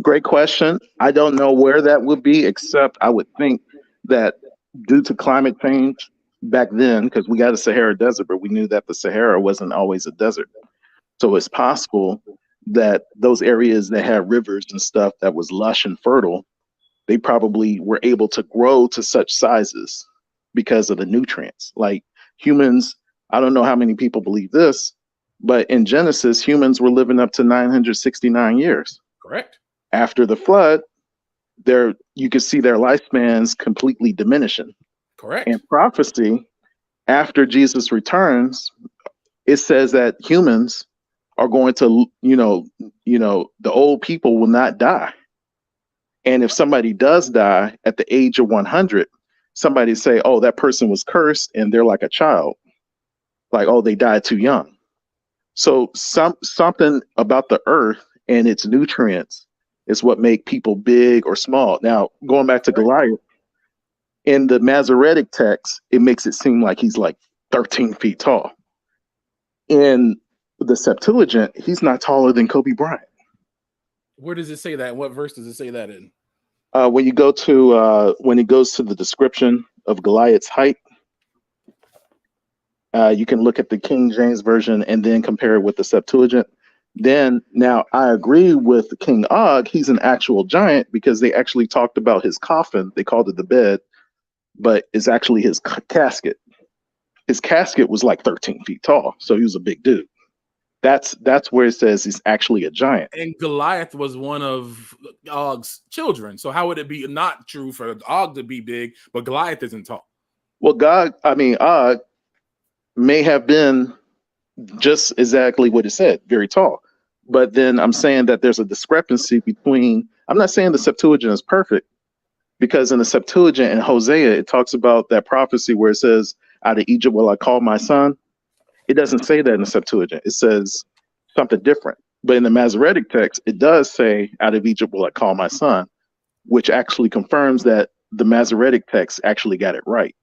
Great question. I don't know where that would be, except I would think that due to climate change back then, because we got a Sahara Desert, but we knew that the Sahara wasn't always a desert. So it's possible that those areas that had rivers and stuff that was lush and fertile, they probably were able to grow to such sizes because of the nutrients. Like humans, I don't know how many people believe this, but in Genesis, humans were living up to 969 years. Correct. After the flood, you could see their lifespans completely diminishing. Correct. And prophecy, after Jesus returns, it says that humans are going to, the old people will not die. And if somebody does die at the age of 100, somebody say, oh, that person was cursed and they're like a child. Like, oh, they died too young. So something about the earth and its nutrients is what make people big or small. Now, going back to Goliath, in the Masoretic text, it makes it seem like he's like 13 feet tall. In the Septuagint, he's not taller than Kobe Bryant. Where does it say that? What verse does it say that in? When you go to when it goes to the description of Goliath's height, you can look at the King James version and then compare it with the Septuagint. Then now I agree with King Og. He's an actual giant because they actually talked about his coffin. They called it the bed, but it's actually his casket. His casket was like 13 feet tall, so he was a big dude. That's where it says he's actually a giant. And Goliath was one of Og's children. So how would it be not true for Og to be big, but Goliath isn't tall? Well, Og may have been just exactly what it said, very tall. But then I'm saying that there's a discrepancy between, I'm not saying the Septuagint is perfect, because in the Septuagint in Hosea, it talks about that prophecy where it says, out of Egypt will I call my son. It doesn't say that in the Septuagint. It says something different. But in the Masoretic text, it does say, out of Egypt will I call my son, which actually confirms that the Masoretic text actually got it right.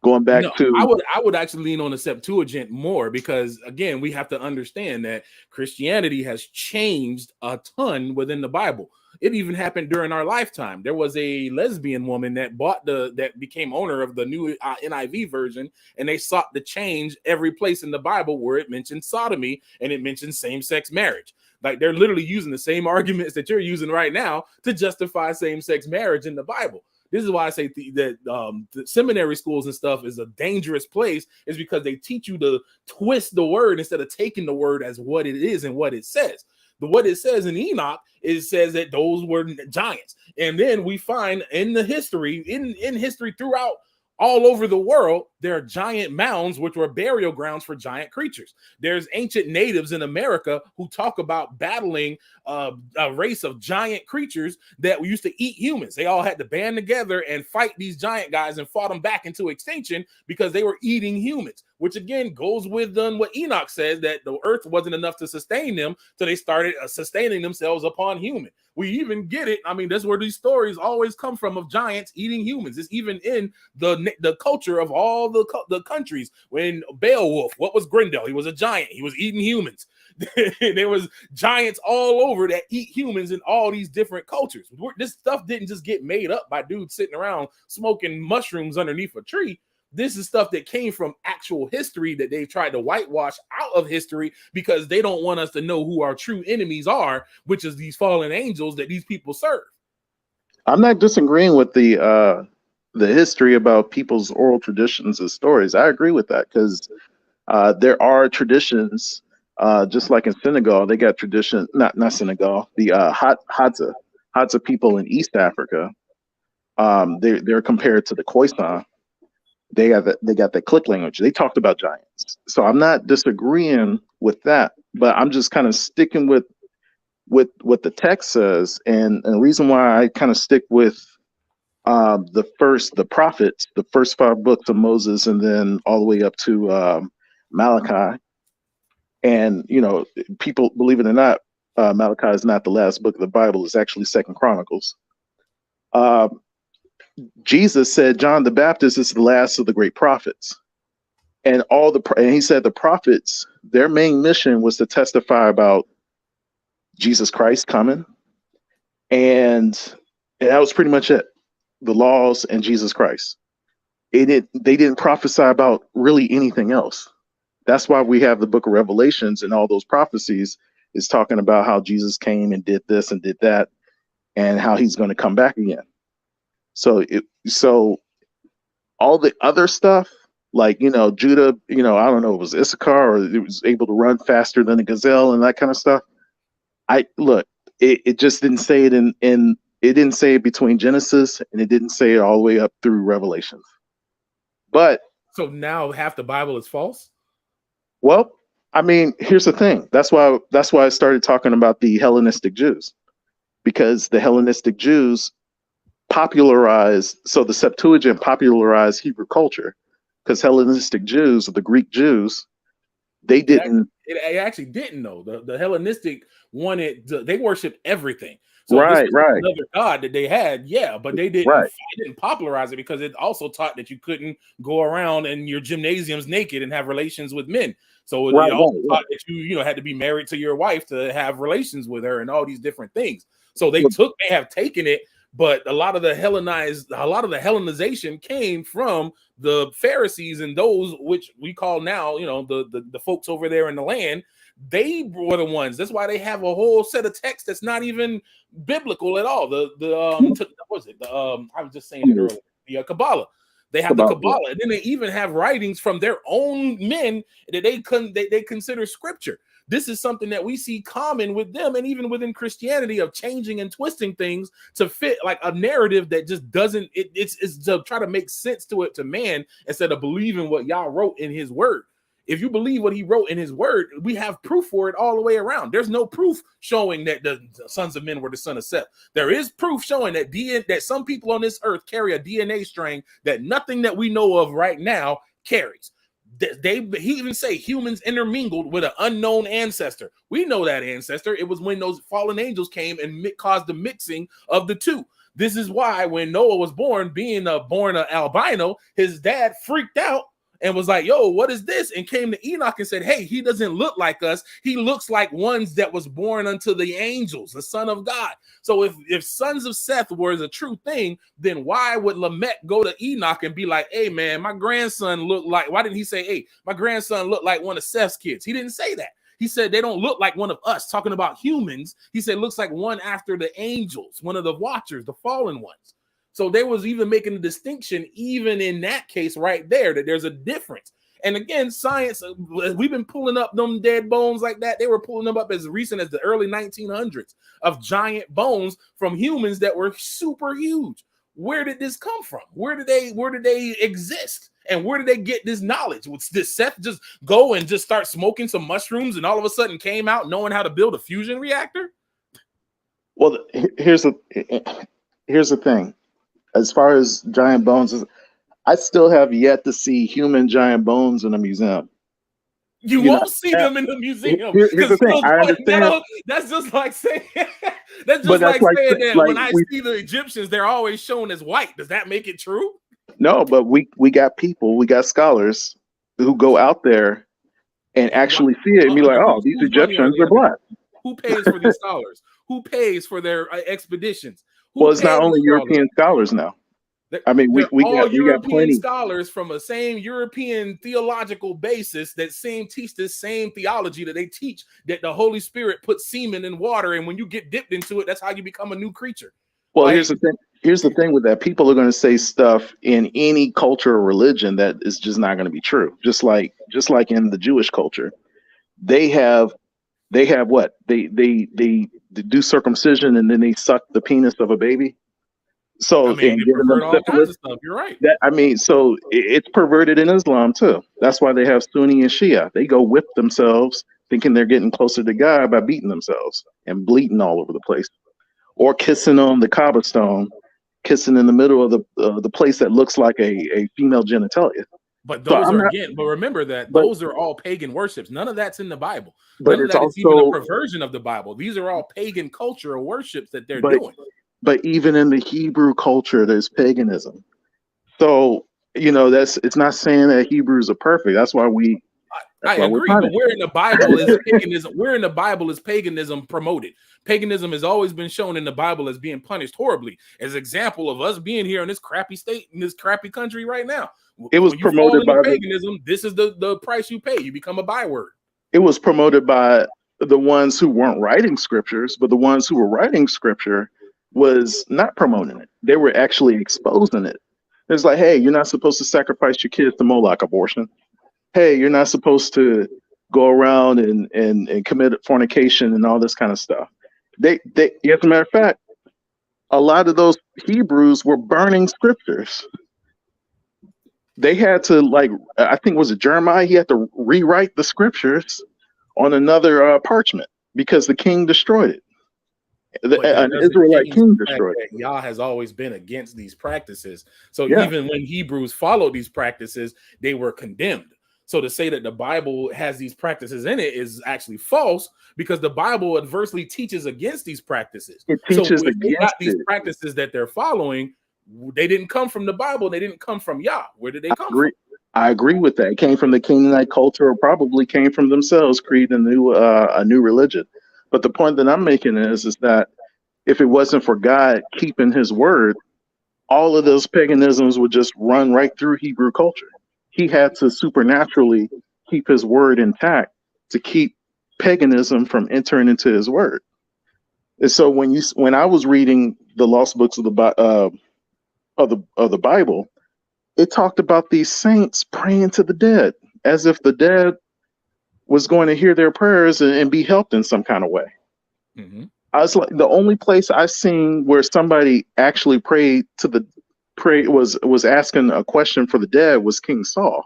Going back to, I would actually lean on the Septuagint more, because again, we have to understand that Christianity has changed a ton within the Bible. It even happened during our lifetime. There was a lesbian woman that that became owner of the new NIV version, and they sought to change every place in the Bible where it mentioned sodomy and it mentioned same-sex marriage. Like, they're literally using the same arguments that you're using right now to justify same-sex marriage in the Bible. This is why I say that the seminary schools and stuff is a dangerous place, is because they teach you to twist the word instead of taking the word as what it is and what it says. What it says in Enoch, it says that those were giants. And then we find in the history, in history throughout all over the world, there are giant mounds, which were burial grounds for giant creatures. There's ancient natives in America who talk about battling a race of giant creatures that used to eat humans. They all had to band together and fight these giant guys and fought them back into extinction because they were eating humans, which again goes with what Enoch says, that the earth wasn't enough to sustain them, so they started sustaining themselves upon human. We even get it. I mean, that's where these stories always come from, of giants eating humans. It's even in the culture of all the countries. When Beowulf, what was Grendel? He was a giant. He was eating humans. There was giants all over that eat humans in all these different cultures. This stuff didn't just get made up by dudes sitting around smoking mushrooms underneath a tree. This is stuff that came from actual history that they tried to whitewash out of history because they don't want us to know who our true enemies are, which is these fallen angels that these people serve. I'm not disagreeing with the history about people's oral traditions and stories. I agree with that because there are traditions, just like in Senegal, they got tradition. Not Senegal, the Hadza people in East Africa. They're compared to the Khoisan. They got the Click language. They talked about giants. So I'm not disagreeing with that, but I'm just kind of sticking with what the text says. And the reason why I kind of stick with the prophets, the first 5 books of Moses, and then all the way up to Malachi. And, you know, people, believe it or not, Malachi is not the last book of the Bible. It's actually 2nd Chronicles. Jesus said John the Baptist is the last of the great prophets, and he said the prophets, their main mission was to testify about Jesus Christ coming, and that was pretty much it. The laws and Jesus Christ. They didn't prophesy about really anything else. That's why we have the book of Revelations, and all those prophecies is talking about how Jesus came and did this and did that, and how he's going to come back again. So all the other stuff, like, you know, Judah, you know, I don't know, it was Issachar, or it was able to run faster than a gazelle and that kind of stuff. It just didn't say it it didn't say it between Genesis, and it didn't say it all the way up through Revelations. But so now half the Bible is false? Well, I mean, here's the thing. That's why I started talking about the Hellenistic Jews, because the Hellenistic Jews the Septuagint popularized Hebrew culture, because Hellenistic Jews, or the Greek Jews, they didn't. It actually didn't know. The Hellenistic they worshiped everything. So right. Another god that they had, but they didn't popularize it, because it also taught that you couldn't go around in your gymnasiums naked and have relations with men. So it also taught that you had to be married to your wife to have relations with her and all these different things. So they have taken it. But a lot of the Hellenization came from the Pharisees and those which we call now, the folks over there in the land. They were the ones. That's why they have a whole set of texts that's not even biblical at all. What was it? I was just saying it earlier. The Kabbalah. They have the Kabbalah, and then they even have writings from their own men that they consider scripture. This is something that we see common with them, and even within Christianity, of changing and twisting things to fit like a narrative that just doesn't. It's to try to make sense to man instead of believing what Yah wrote in His Word. If you believe what He wrote in His Word, we have proof for it all the way around. There's no proof showing that the sons of men were the son of Seth. There is proof showing that some people on this earth carry a DNA strain that nothing that we know of right now carries. He even say humans intermingled with an unknown ancestor. We know that ancestor. It was when those fallen angels came and caused the mixing of the two. This is why when Noah was born, being born an albino, his dad freaked out and was like, yo, what is this? And came to Enoch and said, hey, he doesn't look like us. He looks like ones that was born unto the angels, the son of God. So if sons of Seth was a true thing, then why would Lamech go to Enoch and be like, hey, man, my grandson looked like, why didn't he say, hey, my grandson looked like one of Seth's kids? He didn't say that. He said they don't look like one of us, talking about humans. He said looks like one after the angels, one of the watchers, the fallen ones. So they was even making a distinction, even in that case right there, that there's a difference. And again, science, we've been pulling up them dead bones like that. They were pulling them up as recent as the early 1900s of giant bones from humans that were super huge. where did this come from? Where did they exist? And where did they get this knowledge? Did Seth just go and just start smoking some mushrooms and all of a sudden came out knowing how to build a fusion reactor? Well, here's the thing. As far as giant bones, I still have yet to see human giant bones in a museum. You won't see them in the museum. Here's the thing. I understand. That's just like saying that's like saying that when I see the Egyptians, they're always shown as white. Does that make it true? No, but we got people, we got scholars who go out there and actually see it and be like, oh, these Egyptians are black. Who pays for these scholars? Who pays for their expeditions? Well, it's not only European scholars now. I mean, we got plenty scholars from the same European theological basis that teach the same theology that they teach, that the Holy Spirit puts semen in water, and when you get dipped into it, that's how you become a new creature. Well, here's the thing. Here's the thing with that. People are going to say stuff in any culture or religion that is just not going to be true. Just like in the Jewish culture, they have what they do circumcision and then they suck the penis of a baby. So I mean, and them all kinds of stuff. You're right. So it's perverted in Islam too. That's why they have Sunni and Shia. They go whip themselves, thinking they're getting closer to God by beating themselves and bleeding all over the place, or kissing on the Kaaba stone, kissing in the middle of the place that looks like a female genitalia. But those but remember that those are all pagan worships. None of that's in the Bible. None of that is even a perversion of the Bible. These are all pagan cultural worships that they're doing. But even in the Hebrew culture, there's paganism. So, it's not saying that Hebrews are perfect. That's why I agree, but where in the Bible is paganism? Where in the Bible is paganism promoted? Paganism has always been shown in the Bible as being punished horribly. As an example of us being here in this crappy state, in this crappy country right now. It was promoted by paganism. This is the price you pay. You become a byword. It was promoted by the ones who weren't writing scriptures, but the ones who were writing scripture was not promoting it. They were actually exposing it. It's like, hey, you're not supposed to sacrifice your kids to Moloch abortion. Hey, you're not supposed to go around and commit fornication and all this kind of stuff. They as a matter of fact, a lot of those Hebrews were burning scriptures. They had to, I think was it Jeremiah? He had to rewrite the scriptures on another parchment because the king destroyed it. An Israelite king destroyed it. Yah has always been against these practices. So even when Hebrews followed these practices, they were condemned. So to say that the Bible has these practices in it is actually false, because the Bible adversely teaches against these practices. It teaches against these practices that they're following. They didn't come from the Bible. They didn't come from Yah. Where did they come from? I agree with that. It came from the Canaanite culture, or probably came from themselves, creating a new religion. But the point that I'm making is that if it wasn't for God keeping his word, all of those paganisms would just run right through Hebrew culture. He had to supernaturally keep his word intact to keep paganism from entering into his word. And so when I was reading the lost books of the Bible, it talked about these saints praying to the dead as if the dead was going to hear their prayers and be helped in some kind of way. Mm-hmm. I was like, the only place I've seen where somebody actually was asking a question for the dead was King Saul.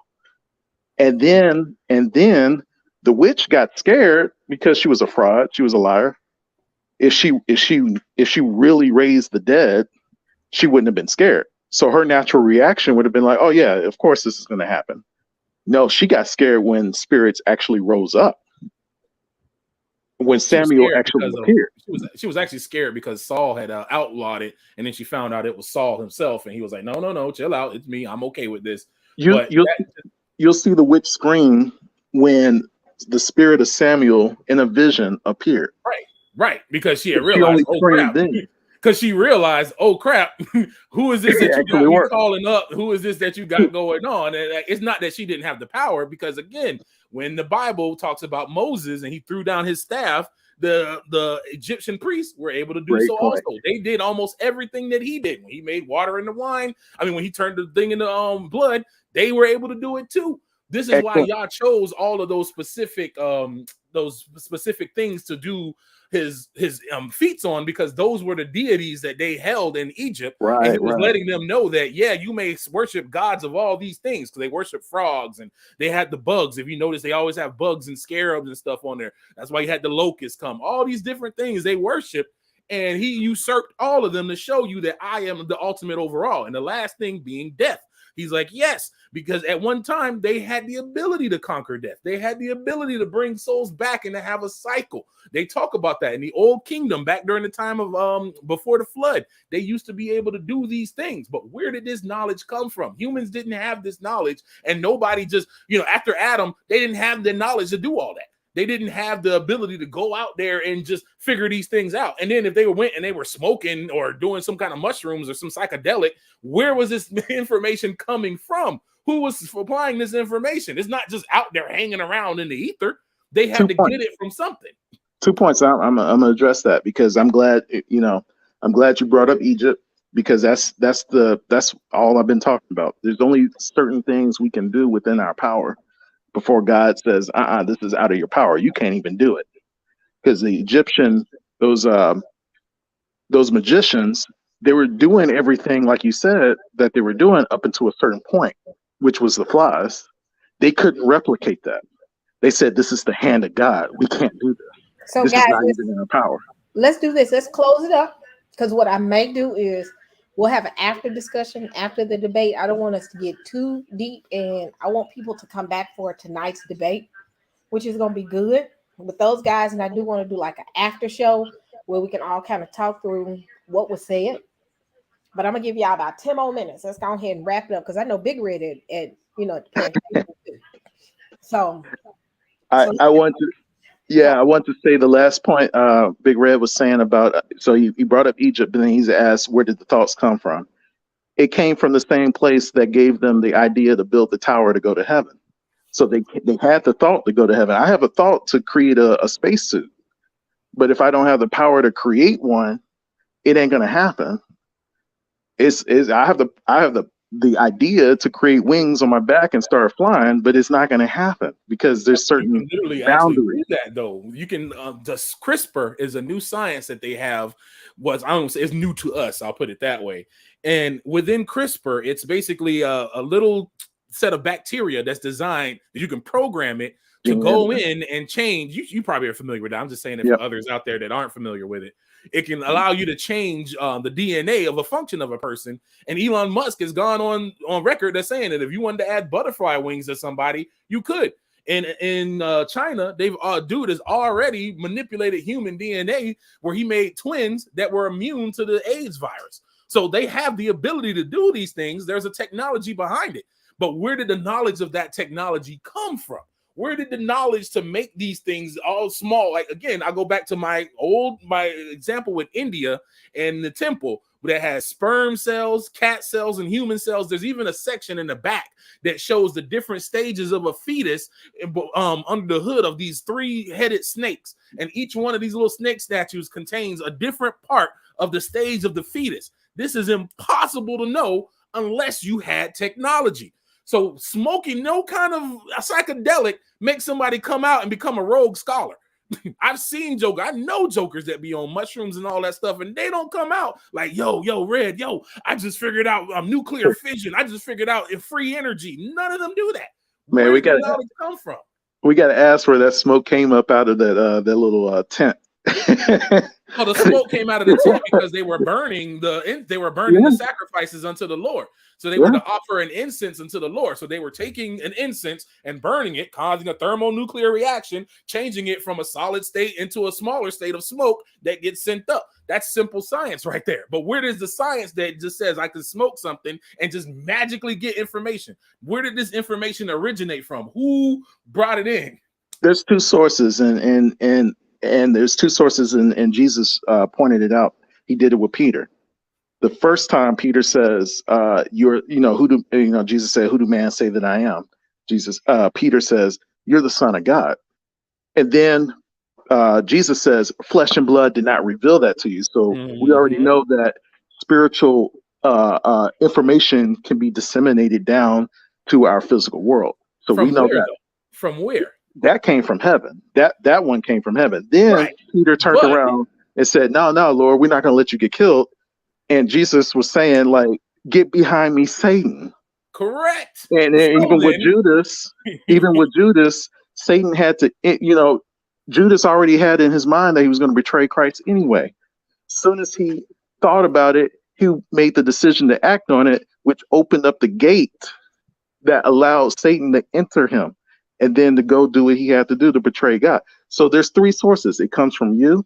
And then the witch got scared because she was a fraud. She was a liar. If she really raised the dead, she wouldn't have been scared. So her natural reaction would have been like, oh yeah, of course this is going to happen. No, she got scared when spirits actually rose up. When Samuel actually appeared. She was actually scared because Saul had outlawed it, and then she found out it was Saul himself, and he was like, no, chill out. It's me. I'm okay with this. You'll see the witch scream when the spirit of Samuel in a vision appeared. Right. Because she had realized, she realized, oh crap, who is this that you got calling up? Who is this that you got going on? And it's not that she didn't have the power, because again, when the Bible talks about Moses and he threw down his staff, the Egyptian priests were able to do so also. They did almost everything that he did. When he made water into wine, when he turned the thing into blood, they were able to do it too. This is why Yah chose all of those specific specific things to do his feats on, because those were the deities that they held in Egypt. Right, and he was right. letting them know that, yeah, you may worship gods of all these things, because they worship frogs and they had the bugs. If you notice, they always have bugs and scarabs and stuff on there. That's why you had the locusts come. All these different things they worship, and he usurped all of them to show you that I am the ultimate overall. And the last thing being death. He's like, yes, because at one time they had the ability to conquer death. They had the ability to bring souls back and to have a cycle. They talk about that in the old kingdom back during the time of before the flood. They used to be able to do these things. But where did this knowledge come from? Humans didn't have this knowledge, and nobody just, after Adam, they didn't have the knowledge to do all that. They didn't have the ability to go out there and just figure these things out. And then if they went and they were smoking or doing some kind of mushrooms or some psychedelic, where was this information coming from? Who was supplying this information? It's not just out there hanging around in the ether. They had to get it from something. 2 points. I'm gonna address that, because I'm glad you brought up Egypt, because that's all I've been talking about. There's only certain things we can do within our power before God says, this is out of your power. You can't even do it. Because the Egyptian, those magicians, they were doing everything, like you said, that they were doing up until a certain point, which was the flies. They couldn't replicate that. They said, this is the hand of God. We can't do this. So this guys, is not even in our power. Let's do this. Let's close it up, because what I may do is we'll have an after discussion after the debate. I don't want us to get too deep, and I want people to come back for tonight's debate, which is going to be good with those guys. And I do want to do like an after show where we can all kind of talk through what was said. But I'm gonna give y'all about 10 more minutes. Let's go ahead and wrap it up, because I know Big Red at so I want to say the last point Big Red was saying about, so he brought up Egypt, and then he's asked, where did the thoughts come from? It came from the same place that gave them the idea to build the tower to go to heaven. So they had the thought to go to heaven. I have a thought to create a spacesuit, but if I don't have the power to create one, it ain't gonna happen. I have the idea to create wings on my back and start flying, but it's not going to happen because there's certain boundaries. That though, you can just CRISPR is a new science that they have. I don't say it's new to us. I'll put it that way. And within CRISPR, it's basically a little set of bacteria that's designed that you can program it to go in and change. You probably are familiar with that. I'm just saying it for others out there that aren't familiar with it. It can allow you to change the DNA of a function of a person. And Elon Musk has gone on record that's saying that if you wanted to add butterfly wings to somebody, you could. And in China, dude has already manipulated human DNA where he made twins that were immune to the AIDS virus. So they have the ability to do these things. There's a technology behind it. But where did the knowledge of that technology come from? Where did the knowledge to make these things all small? Like, again, I go back to my example with India and the temple that has sperm cells, cat cells, and human cells. There's even a section in the back that shows the different stages of a fetus under the hood of these 3-headed snakes. And each one of these little snake statues contains a different part of the stage of the fetus. This is impossible to know unless you had technology. So smoking no kind of a psychedelic makes somebody come out and become a rogue scholar. I've seen Joker. I know jokers that be on mushrooms and all that stuff, and they don't come out like, yo, Red, I just figured out nuclear fission. I just figured out free energy. None of them do that. Man, where did knowledge come from? We got to ask where that smoke came up out of that little tent. Well, the smoke came out of the tent because they were burning the sacrifices unto the Lord. So they were to offer an incense unto the Lord. So they were taking an incense and burning it, causing a thermonuclear reaction, changing it from a solid state into a smaller state of smoke that gets sent up. That's simple science right there. But where does the science that just says I can smoke something and just magically get information? Where did this information originate from? Who brought it in? There's two sources, and there's two sources, and Jesus pointed it out. He did it with Peter. The first time Peter says, Jesus said, who do man say that I am? Peter says, you're the Son of God. And then Jesus says, flesh and blood did not reveal that to you. So we already know that spiritual information can be disseminated down to our physical world. So we know that. From where? that came from heaven. That one came from heaven. Then Peter turned around and said, no, Lord, we're not going to let you get killed. And Jesus was saying, like, get behind me, Satan. Correct. And even with Judas, Satan had to, Judas already had in his mind that he was going to betray Christ anyway. As soon as he thought about it, he made the decision to act on it, which opened up the gate that allowed Satan to enter him and then to go do what he had to do to betray God. So there's three sources. It comes from you,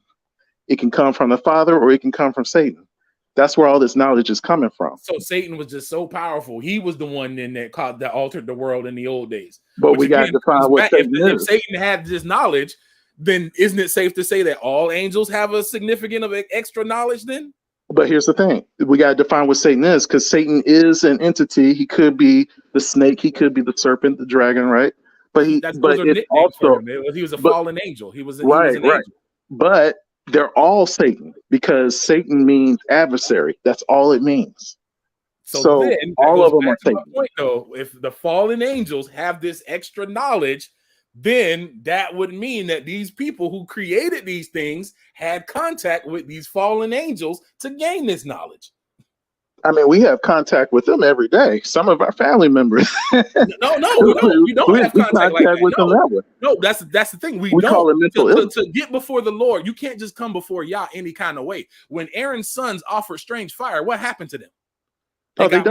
it can come from the Father, or it can come from Satan. That's where all this knowledge is coming from. So Satan was just so powerful. He was the one then that altered the world in the old days. But we got to define what Satan is. If Satan had this knowledge, then isn't it safe to say that all angels have a significant of extra knowledge then? But here's the thing. We got to define what Satan is, because Satan is an entity. He could be the snake. He could be the serpent, the dragon, right? But he was a fallen angel. He was an angel. But they're all Satan, because Satan means adversary. That's all it means. So then, all of them are Satan. Point, though, if the fallen angels have this extra knowledge, then that would mean that these people who created these things had contact with these fallen angels to gain this knowledge. I mean, we have contact with them every day. Some of our family members. No, we don't have contact like that. With them that way. No, that's the thing. We don't. Call it mental illness. To get before the Lord, you can't just come before Yah any kind of way. When Aaron's sons offered strange fire, what happened to them? They died.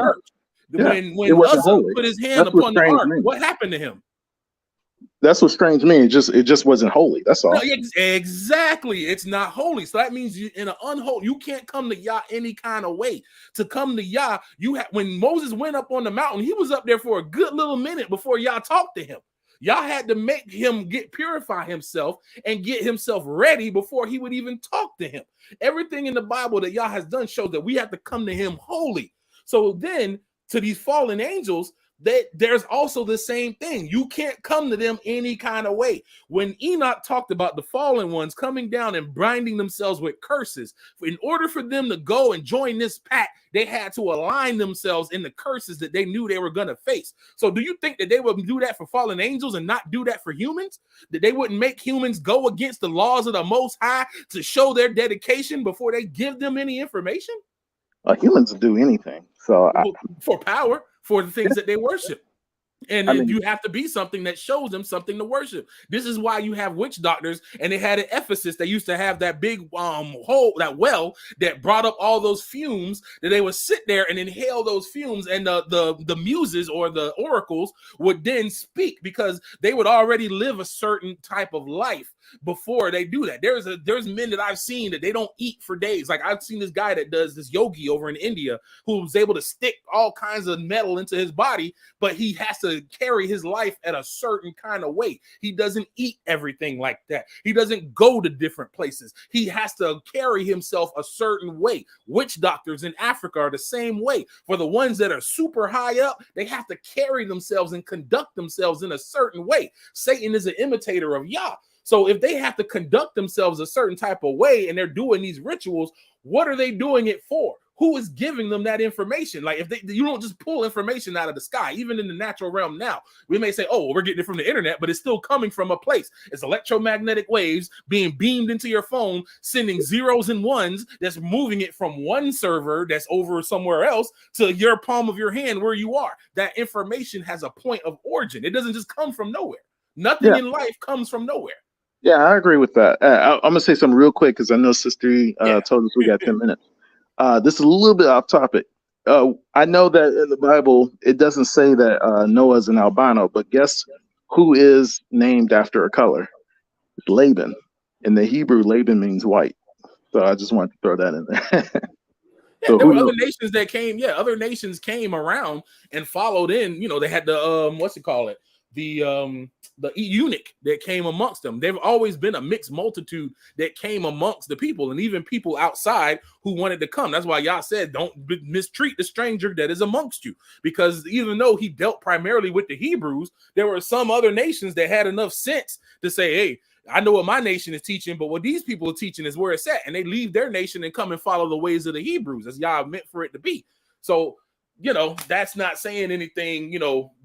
Yeah. When Uzzah put his hand upon the ark, what happened to him? That's what strange means. It just wasn't holy. That's all. No, exactly. It's not holy. So that means in an unholy, you can't come to Yah any kind of way. To come to Yah, when Moses went up on the mountain, he was up there for a good little minute before Yah talked to him. Yah had to make him purify himself and get himself ready before he would even talk to him. Everything in the Bible that Yah has done shows that we have to come to him holy. So then to these fallen angels, there's also the same thing. You can't come to them any kind of way. When Enoch talked about the fallen ones coming down and binding themselves with curses, in order for them to go and join this pact, they had to align themselves in the curses that they knew they were going to face. So do you think that they would do that for fallen angels and not do that for humans? That they wouldn't make humans go against the laws of the Most High to show their dedication before they give them any information? Humans do anything. So for power. For the things that they worship. And you have to be something that shows them something to worship. This is why you have witch doctors, and they had in Ephesus, they used to have that big hole, that well that brought up all those fumes, that they would sit there and inhale those fumes, and the muses or the oracles would then speak, because they would already live a certain type of life before they do that. There's men that I've seen that they don't eat for days. Like I've seen this guy that does this yogi over in India who was able to stick all kinds of metal into his body, but he has to carry his life at a certain kind of way. He doesn't eat everything like that. He doesn't go to different places. He has to carry himself a certain way. Witch doctors in Africa are the same way. For the ones that are super high up, they have to carry themselves and conduct themselves in a certain way. Satan is an imitator of Yah. So if they have to conduct themselves a certain type of way and they're doing these rituals, what are they doing it for? Who is giving them that information? Like you don't just pull information out of the sky, even in the natural realm now. We may say, oh, we're getting it from the internet, but it's still coming from a place. It's electromagnetic waves being beamed into your phone, sending zeros and ones that's moving it from one server that's over somewhere else to your palm of your hand where you are. That information has a point of origin. It doesn't just come from nowhere. Nothing in life comes from nowhere. Yeah, I agree with that. I'm going to say something real quick because I know Sister told us we got 10 minutes. This is a little bit off topic. I know that in the Bible, it doesn't say that Noah's an albino, but guess who is named after a color? It's Laban. In the Hebrew, Laban means white. So I just wanted to throw that in there. So there were other nations that came. Yeah, other nations came around and followed in. You know, they had the the eunuch that came amongst them. They've always been a mixed multitude that came amongst the people, and even people outside who wanted to come. That's why Yah said, don't mistreat the stranger that is amongst you, because even though he dealt primarily with the Hebrews, there were some other nations that had enough sense to say, hey, I know what my nation is teaching, but what these people are teaching is where it's at. And they leave their nation and come and follow the ways of the Hebrews, as Yah meant for it to be. So that's not saying anything,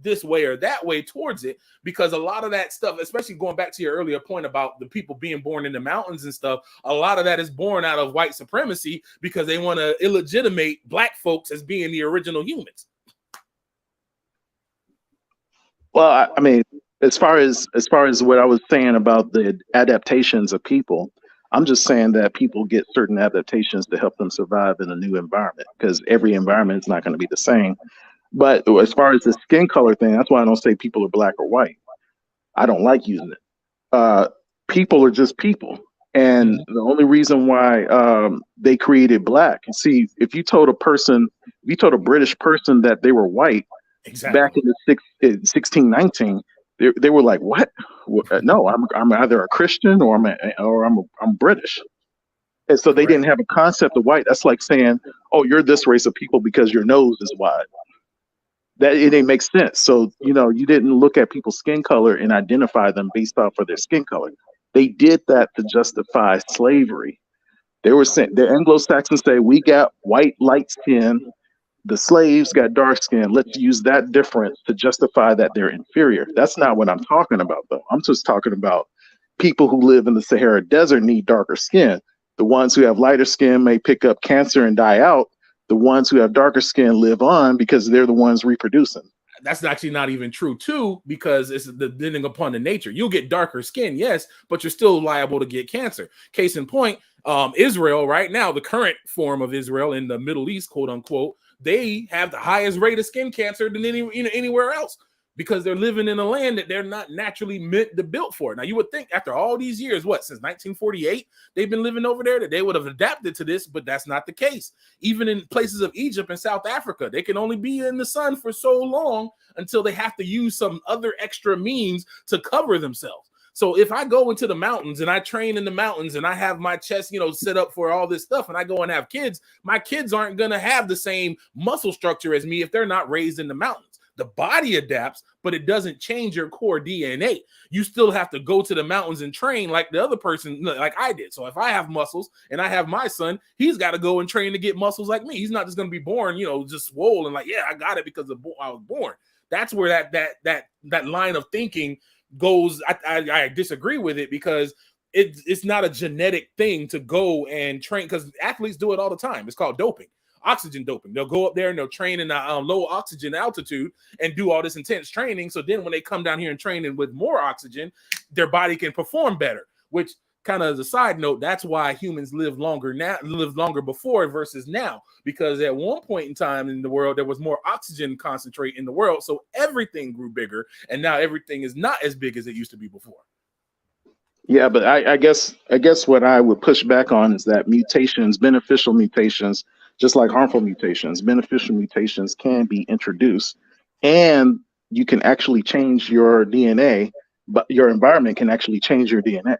this way or that way towards it, because a lot of that stuff, especially going back to your earlier point about the people being born in the mountains and stuff, a lot of that is born out of white supremacy because they want to illegitimate black folks as being the original humans. Well, I mean, as far as what I was saying about the adaptations of people, I'm just saying that people get certain adaptations to help them survive in a new environment, because every environment is not going to be the same. But as far as the skin color thing, that's why I don't say people are black or white. I don't like using it. People are just people. And the only reason why they created black, see, if you told a British person that they were white, exactly, back in the 1619, they were like, "What? No, I'm either a Christian or I'm British." And so they didn't have a concept of white. That's like saying, "Oh, you're this race of people because your nose is wide." That it didn't make sense. So you didn't look at people's skin color and identify them based off of their skin color. They did that to justify slavery. They were saying, the Anglo-Saxons say, we got white light skin, the slaves got dark skin. Let's use that difference to justify that they're inferior. That's not what I'm talking about, though. I'm just talking about people who live in the Sahara Desert need darker skin. The ones who have lighter skin may pick up cancer and die out. The ones who have darker skin live on because they're the ones reproducing. That's actually not even true, too, because it's depending upon the nature. You'll get darker skin, yes, but you're still liable to get cancer. Case in point, Israel right now, the current form of Israel in the Middle East, quote unquote, they have the highest rate of skin cancer than anywhere else, because they're living in a land that they're not naturally built for. Now, you would think after all these years, since 1948, they've been living over there, that they would have adapted to this, but that's not the case. Even in places of Egypt and South Africa, they can only be in the sun for so long until they have to use some other extra means to cover themselves. So if I go into the mountains and I train in the mountains and I have my chest, set up for all this stuff, and I go and have kids, my kids aren't going to have the same muscle structure as me if they're not raised in the mountains. The body adapts, but it doesn't change your core DNA. You still have to go to the mountains and train like the other person, like I did. So if I have muscles and I have my son, he's got to go and train to get muscles like me. He's not just going to be born, just swole and like, yeah, I got it because I was born. That's where that line of thinking goes. I disagree with it, because it's not a genetic thing to go and train, because athletes do it all the time. It's called doping. Oxygen doping. They'll go up there and they'll train in a low oxygen altitude and do all this intense training. So then when they come down here and train with more oxygen, their body can perform better, which kind of as a side note, that's why humans live longer before versus now, because at one point in time in the world, there was more oxygen concentrate in the world. So everything grew bigger, and now everything is not as big as it used to be before. Yeah, but I guess what I would push back on is that mutations, beneficial mutations, just like harmful mutations, beneficial mutations can be introduced, and you can actually change your DNA, but your environment can actually change your DNA.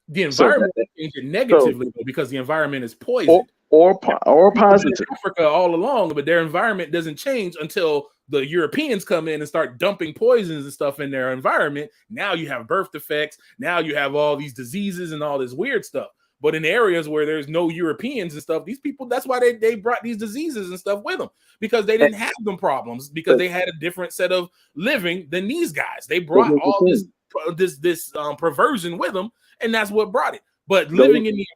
The environment can change it negatively, because the environment is poisoned. Or positive. Africa all along, but their environment doesn't change until the Europeans come in and start dumping poisons and stuff in their environment. Now you have birth defects. Now you have all these diseases and all this weird stuff. But in areas where there's no Europeans and stuff, these people, that's why they brought these diseases and stuff with them, because they didn't have them problems, because they had a different set of living than these guys. They brought all this perversion with them, and that's what brought it. But living in the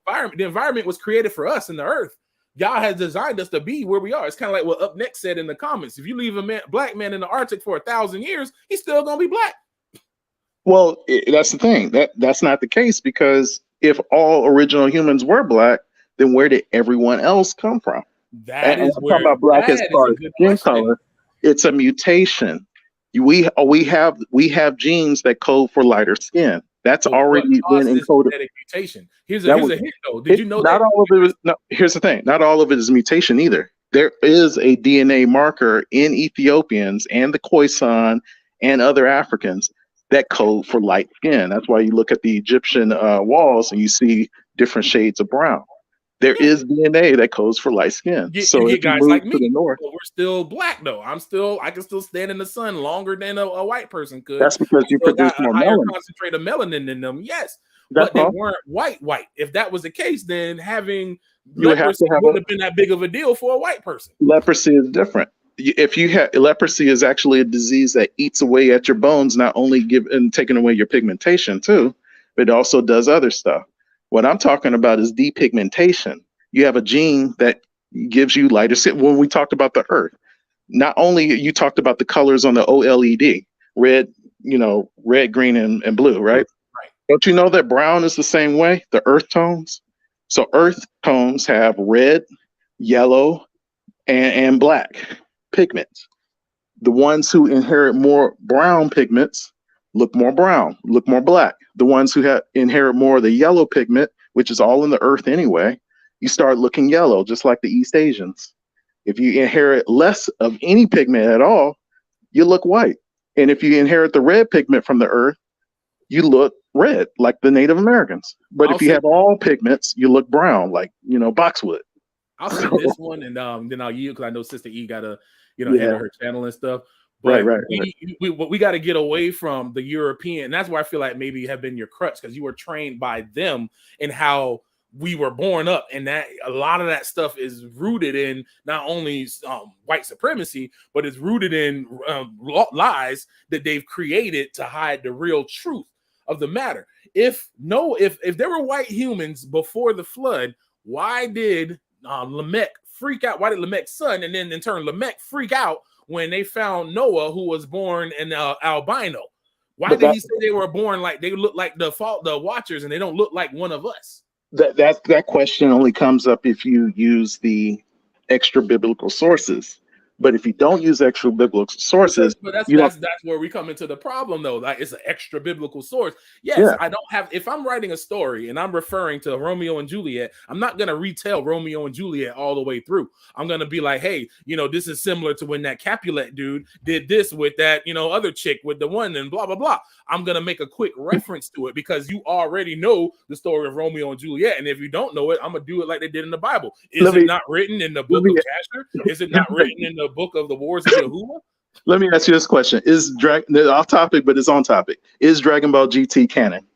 environment was created for us in the earth. God has designed us to be where we are. It's kind of like what Up Next said in the comments. If you leave a black man in the Arctic for 1,000 years, he's still going to be black. Well, that's the thing. That's not the case, because if all original humans were black, then where did everyone else come from? That is where about black as far as skin color. It's a mutation. We have genes that code for lighter skin. That's already been encoded. Mutation. Here's a hint, though. Did you know not all of it was? No, here's the thing. Not all of it is mutation either. There is a DNA marker in Ethiopians and the Khoisan and other Africans that code for light skin. That's why you look at the Egyptian walls and you see different shades of brown. There is DNA that codes for light skin. So if guys like me, the north, we're still black though. I can still stand in the sun longer than a white person could. That's because you produce more melanin. Concentrate of melanin than them, yes. But they weren't white. If that was the case, then having leprosy wouldn't have been that big of a deal for a white person. Leprosy is different. if you have leprosy is actually a disease that eats away at your bones, not only taking away your pigmentation too, but it also does other stuff. What I'm talking about is depigmentation. You have a gene that gives you lighter skin. When we talked about the earth, not only you talked about the colors on the OLED, red, red, green, and blue, right? Right. Don't you know that brown is the same way? The earth tones. So earth tones have red, yellow, and black pigments. The ones who inherit more brown pigments look more brown, look more black. The ones who inherit more of the yellow pigment, which is all in the earth anyway, you start looking yellow, just like the East Asians. If you inherit less of any pigment at all, you look white. And if you inherit the red pigment from the earth, you look red, like the Native Americans. But if you have all pigments, you look brown, like, boxwood. I'll say this one, and then I'll yield, because I know Sister E got to, handle her channel and stuff. But right. We got to get away from the European. And that's where I feel like maybe have been your crutch, because you were trained by them and how we were born up. And that a lot of that stuff is rooted in not only white supremacy, but it's rooted in lies that they've created to hide the real truth of the matter. If there were white humans before the flood, why did Lamech freak out? Why did Lamech's son, and then in turn Lamech, freak out when they found Noah, who was born an albino? Why did he say they were born like they look like the Watchers and they don't look like one of us? That question only comes up if you use the extra biblical sources. But if you don't use extra biblical sources, but that's where we come into the problem, though. Like, it's an extra biblical source. Yes, yeah. I don't have. If I'm writing a story and I'm referring to Romeo and Juliet, I'm not gonna retell Romeo and Juliet all the way through. I'm gonna be like, hey, this is similar to when that Capulet dude did this with that, other chick with the one, and blah blah blah. I'm gonna make a quick reference to it because you already know the story of Romeo and Juliet, and if you don't know it, I'm gonna do it like they did in the Bible. Is it not written in the book of Jasher? Is it not written in the book of the Wars of Yahuwah? Let me ask you this question: Is off topic, but it's on topic? Is Dragon Ball GT canon?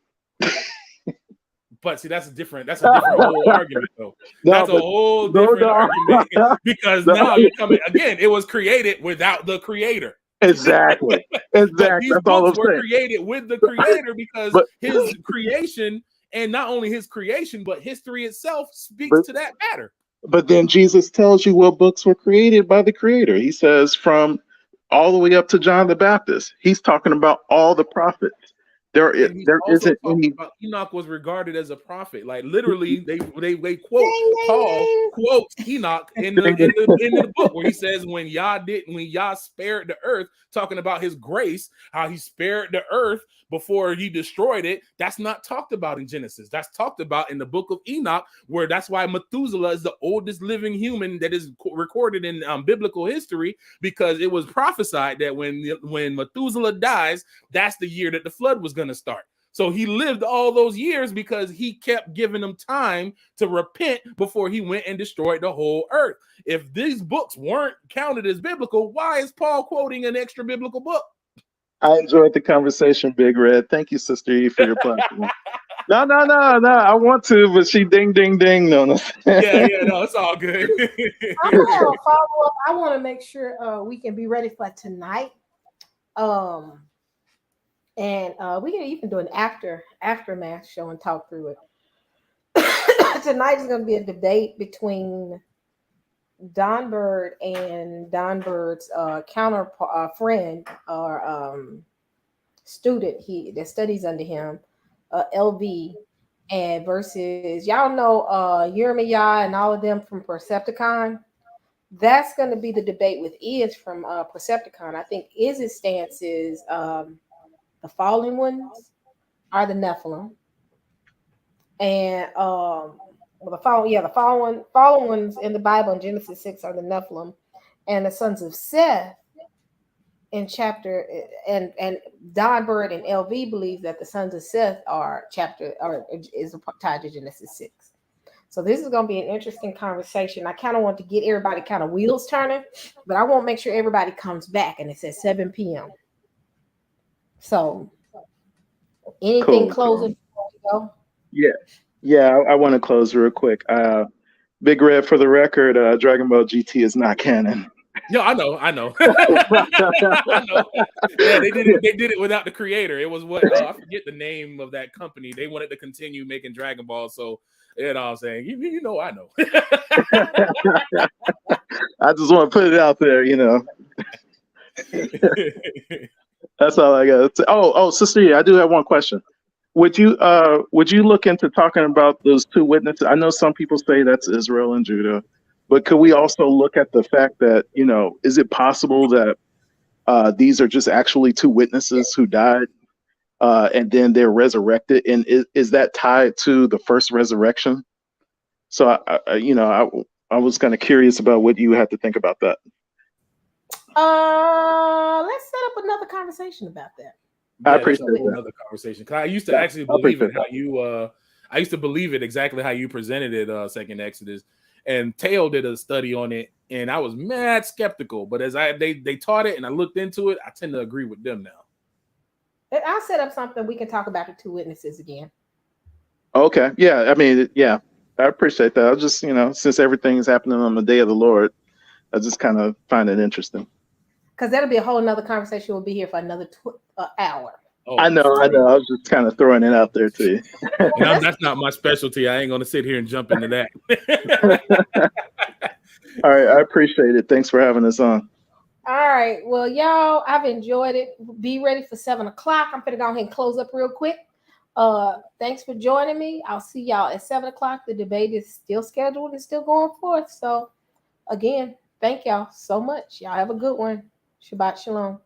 But see, that's a different whole argument, though. That's a whole different argument because now you're coming again. It was created without the creator. Exactly. These books were created with the creator because his creation, and not only his creation, but history itself speaks to that matter. But then Jesus tells you what books were created by the creator. He says from all the way up to John the Baptist. He's talking about all the prophets. There isn't any. Enoch was regarded as a prophet. Like literally, they quote Paul quotes Enoch in the book where he says when Yah spared the earth, talking about his grace, how he spared the earth before he destroyed it. That's not talked about in Genesis. That's talked about in the book of Enoch, where that's why Methuselah is the oldest living human that is recorded in biblical history, because it was prophesied that when Methuselah dies, that's the year that the flood was going to start. So he lived all those years because he kept giving them time to repent before he went and destroyed the whole earth. If these books weren't counted as biblical, why is Paul quoting an extra biblical book? I enjoyed the conversation, Big Red. Thank you, Sister E, for your platform. No. I want to, but she ding. No. No, it's all good. I have a follow-up. I want to make sure we can be ready for tonight. And you can do an aftermath show and talk through it. Tonight is going to be a debate between Don Bird and Don Bird's friend or student that studies under him, LV, and versus y'all know Yirmiah and all of them from Percepticon. That's going to be the debate with Iz from Percepticon. I think Iz's stance is the fallen ones are the Nephilim, and the fallen ones in the Bible in Genesis 6 are the Nephilim, and the sons of Seth in chapter and Don Bird and LV believe that the sons of Seth is tied to Genesis 6. So this is going to be an interesting conversation. I kind of want to get everybody kind of wheels turning, but I won't make sure everybody comes back, and it's at 7 p.m. So anything closing before we go? Yeah, I want to close real quick. Big Red, for the record, Dragon Ball GT is not canon. Yeah, I know. I know. Yeah, they did it. They did it without the creator. It was what I forget the name of that company. They wanted to continue making Dragon Ball, so you know what I'm saying. You know, I know. I just want to put it out there, you know. That's all I got. Oh, Sister, I do have one question. Would you look into talking about those two witnesses? I know some people say that's Israel and Judah, but could we also look at the fact that, you know, is it possible that these are just actually two witnesses who died and then they're resurrected? And is that tied to the first resurrection? So, I was kind of curious about what you had to think about that. Let's set up another conversation about that. I appreciate another conversation. I used to actually believe it how you I used to believe it exactly how you presented it, Second Exodus. And Teo did a study on it, and I was mad skeptical. But as they taught it and I looked into it, I tend to agree with them now. I'll set up something we can talk about the two witnesses again. Okay. Yeah. I mean, yeah, I appreciate that. I just, you know, since everything is happening on the day of the Lord, I just kind of find it interesting. Because that'll be a whole nother conversation. We'll be here for another hour. Oh, I know. I was just kind of throwing it out there to you. That's not my specialty. I ain't going to sit here and jump into that. All right. I appreciate it. Thanks for having us on. All right. Well, y'all, I've enjoyed it. Be ready for 7 o'clock. I'm going to go ahead and close up real quick. Thanks for joining me. I'll see y'all at 7 o'clock. The debate is still scheduled and still going forth. So, again, thank y'all so much. Y'all have a good one. Shabbat shalom.